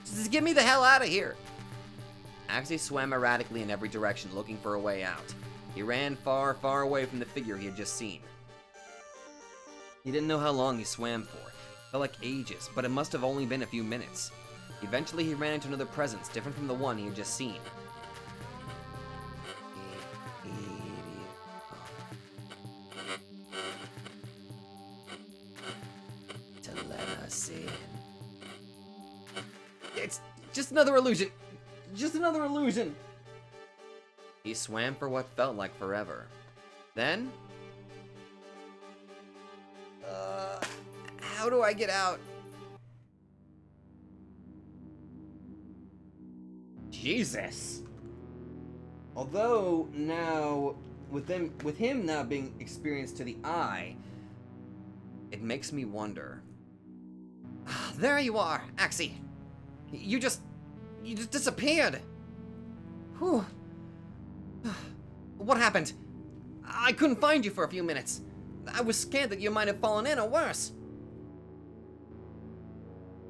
Just get me the hell out of here. Axie swam erratically in every direction, looking for a way out. He ran far, far away from the figure he had just seen. He didn't know how long he swam for. It felt like ages, but it must have only been a few minutes. Eventually, he ran into another presence, different from the one he had just seen. To let us in. It's just another illusion. Just another illusion. He swam for what felt like forever. Then... how do I get out? Jesus. Although now, with him now being experienced to the eye, it makes me wonder. There you are, Axie. You just disappeared. Whew. What happened? I couldn't find you for a few minutes. I was scared that you might have fallen in or worse.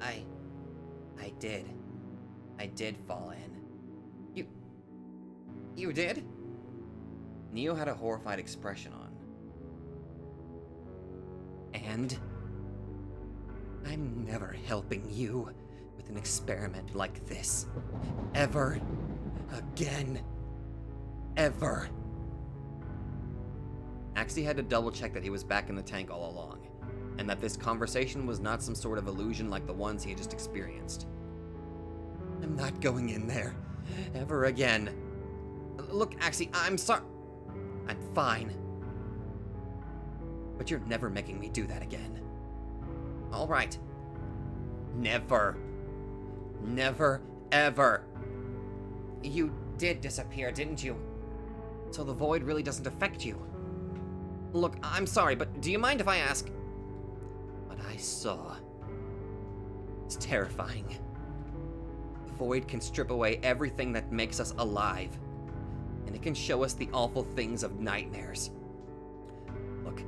I did fall in. You did? Neo had a horrified expression on. And I'm never helping you with an experiment like this. Ever again. Ever. Axie had to double check that he was back in the tank all along, and that this conversation was not some sort of illusion like the ones he had just experienced. I'm not going in there. Ever again. Look, Axie, I'm sorry. I'm fine. But you're never making me do that again. All right. Never. Never, ever. You did disappear, didn't you? So the void really doesn't affect you. Look, I'm sorry, but do you mind if I ask? What I saw. It's terrifying. The void can strip away everything that makes us alive. And it can show us the awful things of nightmares. Look,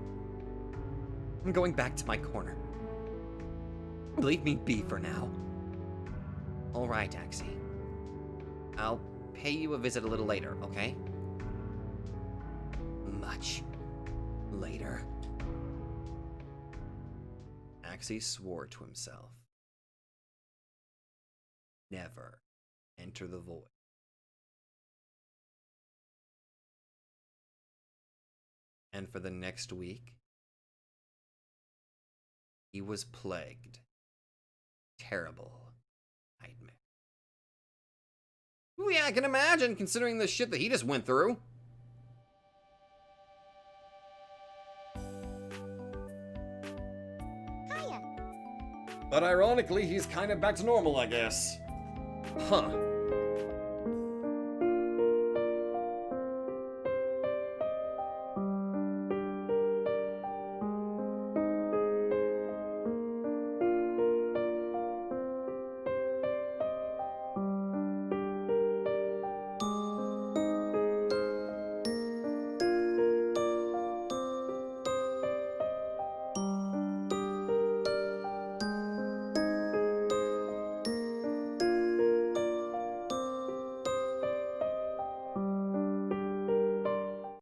I'm going back to my corner. Leave me be for now. All right, Axie. I'll pay you a visit a little later, okay? Much later. Axie swore to himself. Never enter the void. And for the next week, he was plagued. Terrible Well, yeah, I can imagine, considering the shit that he just went through. But ironically, he's kind of back to normal, I guess. Huh.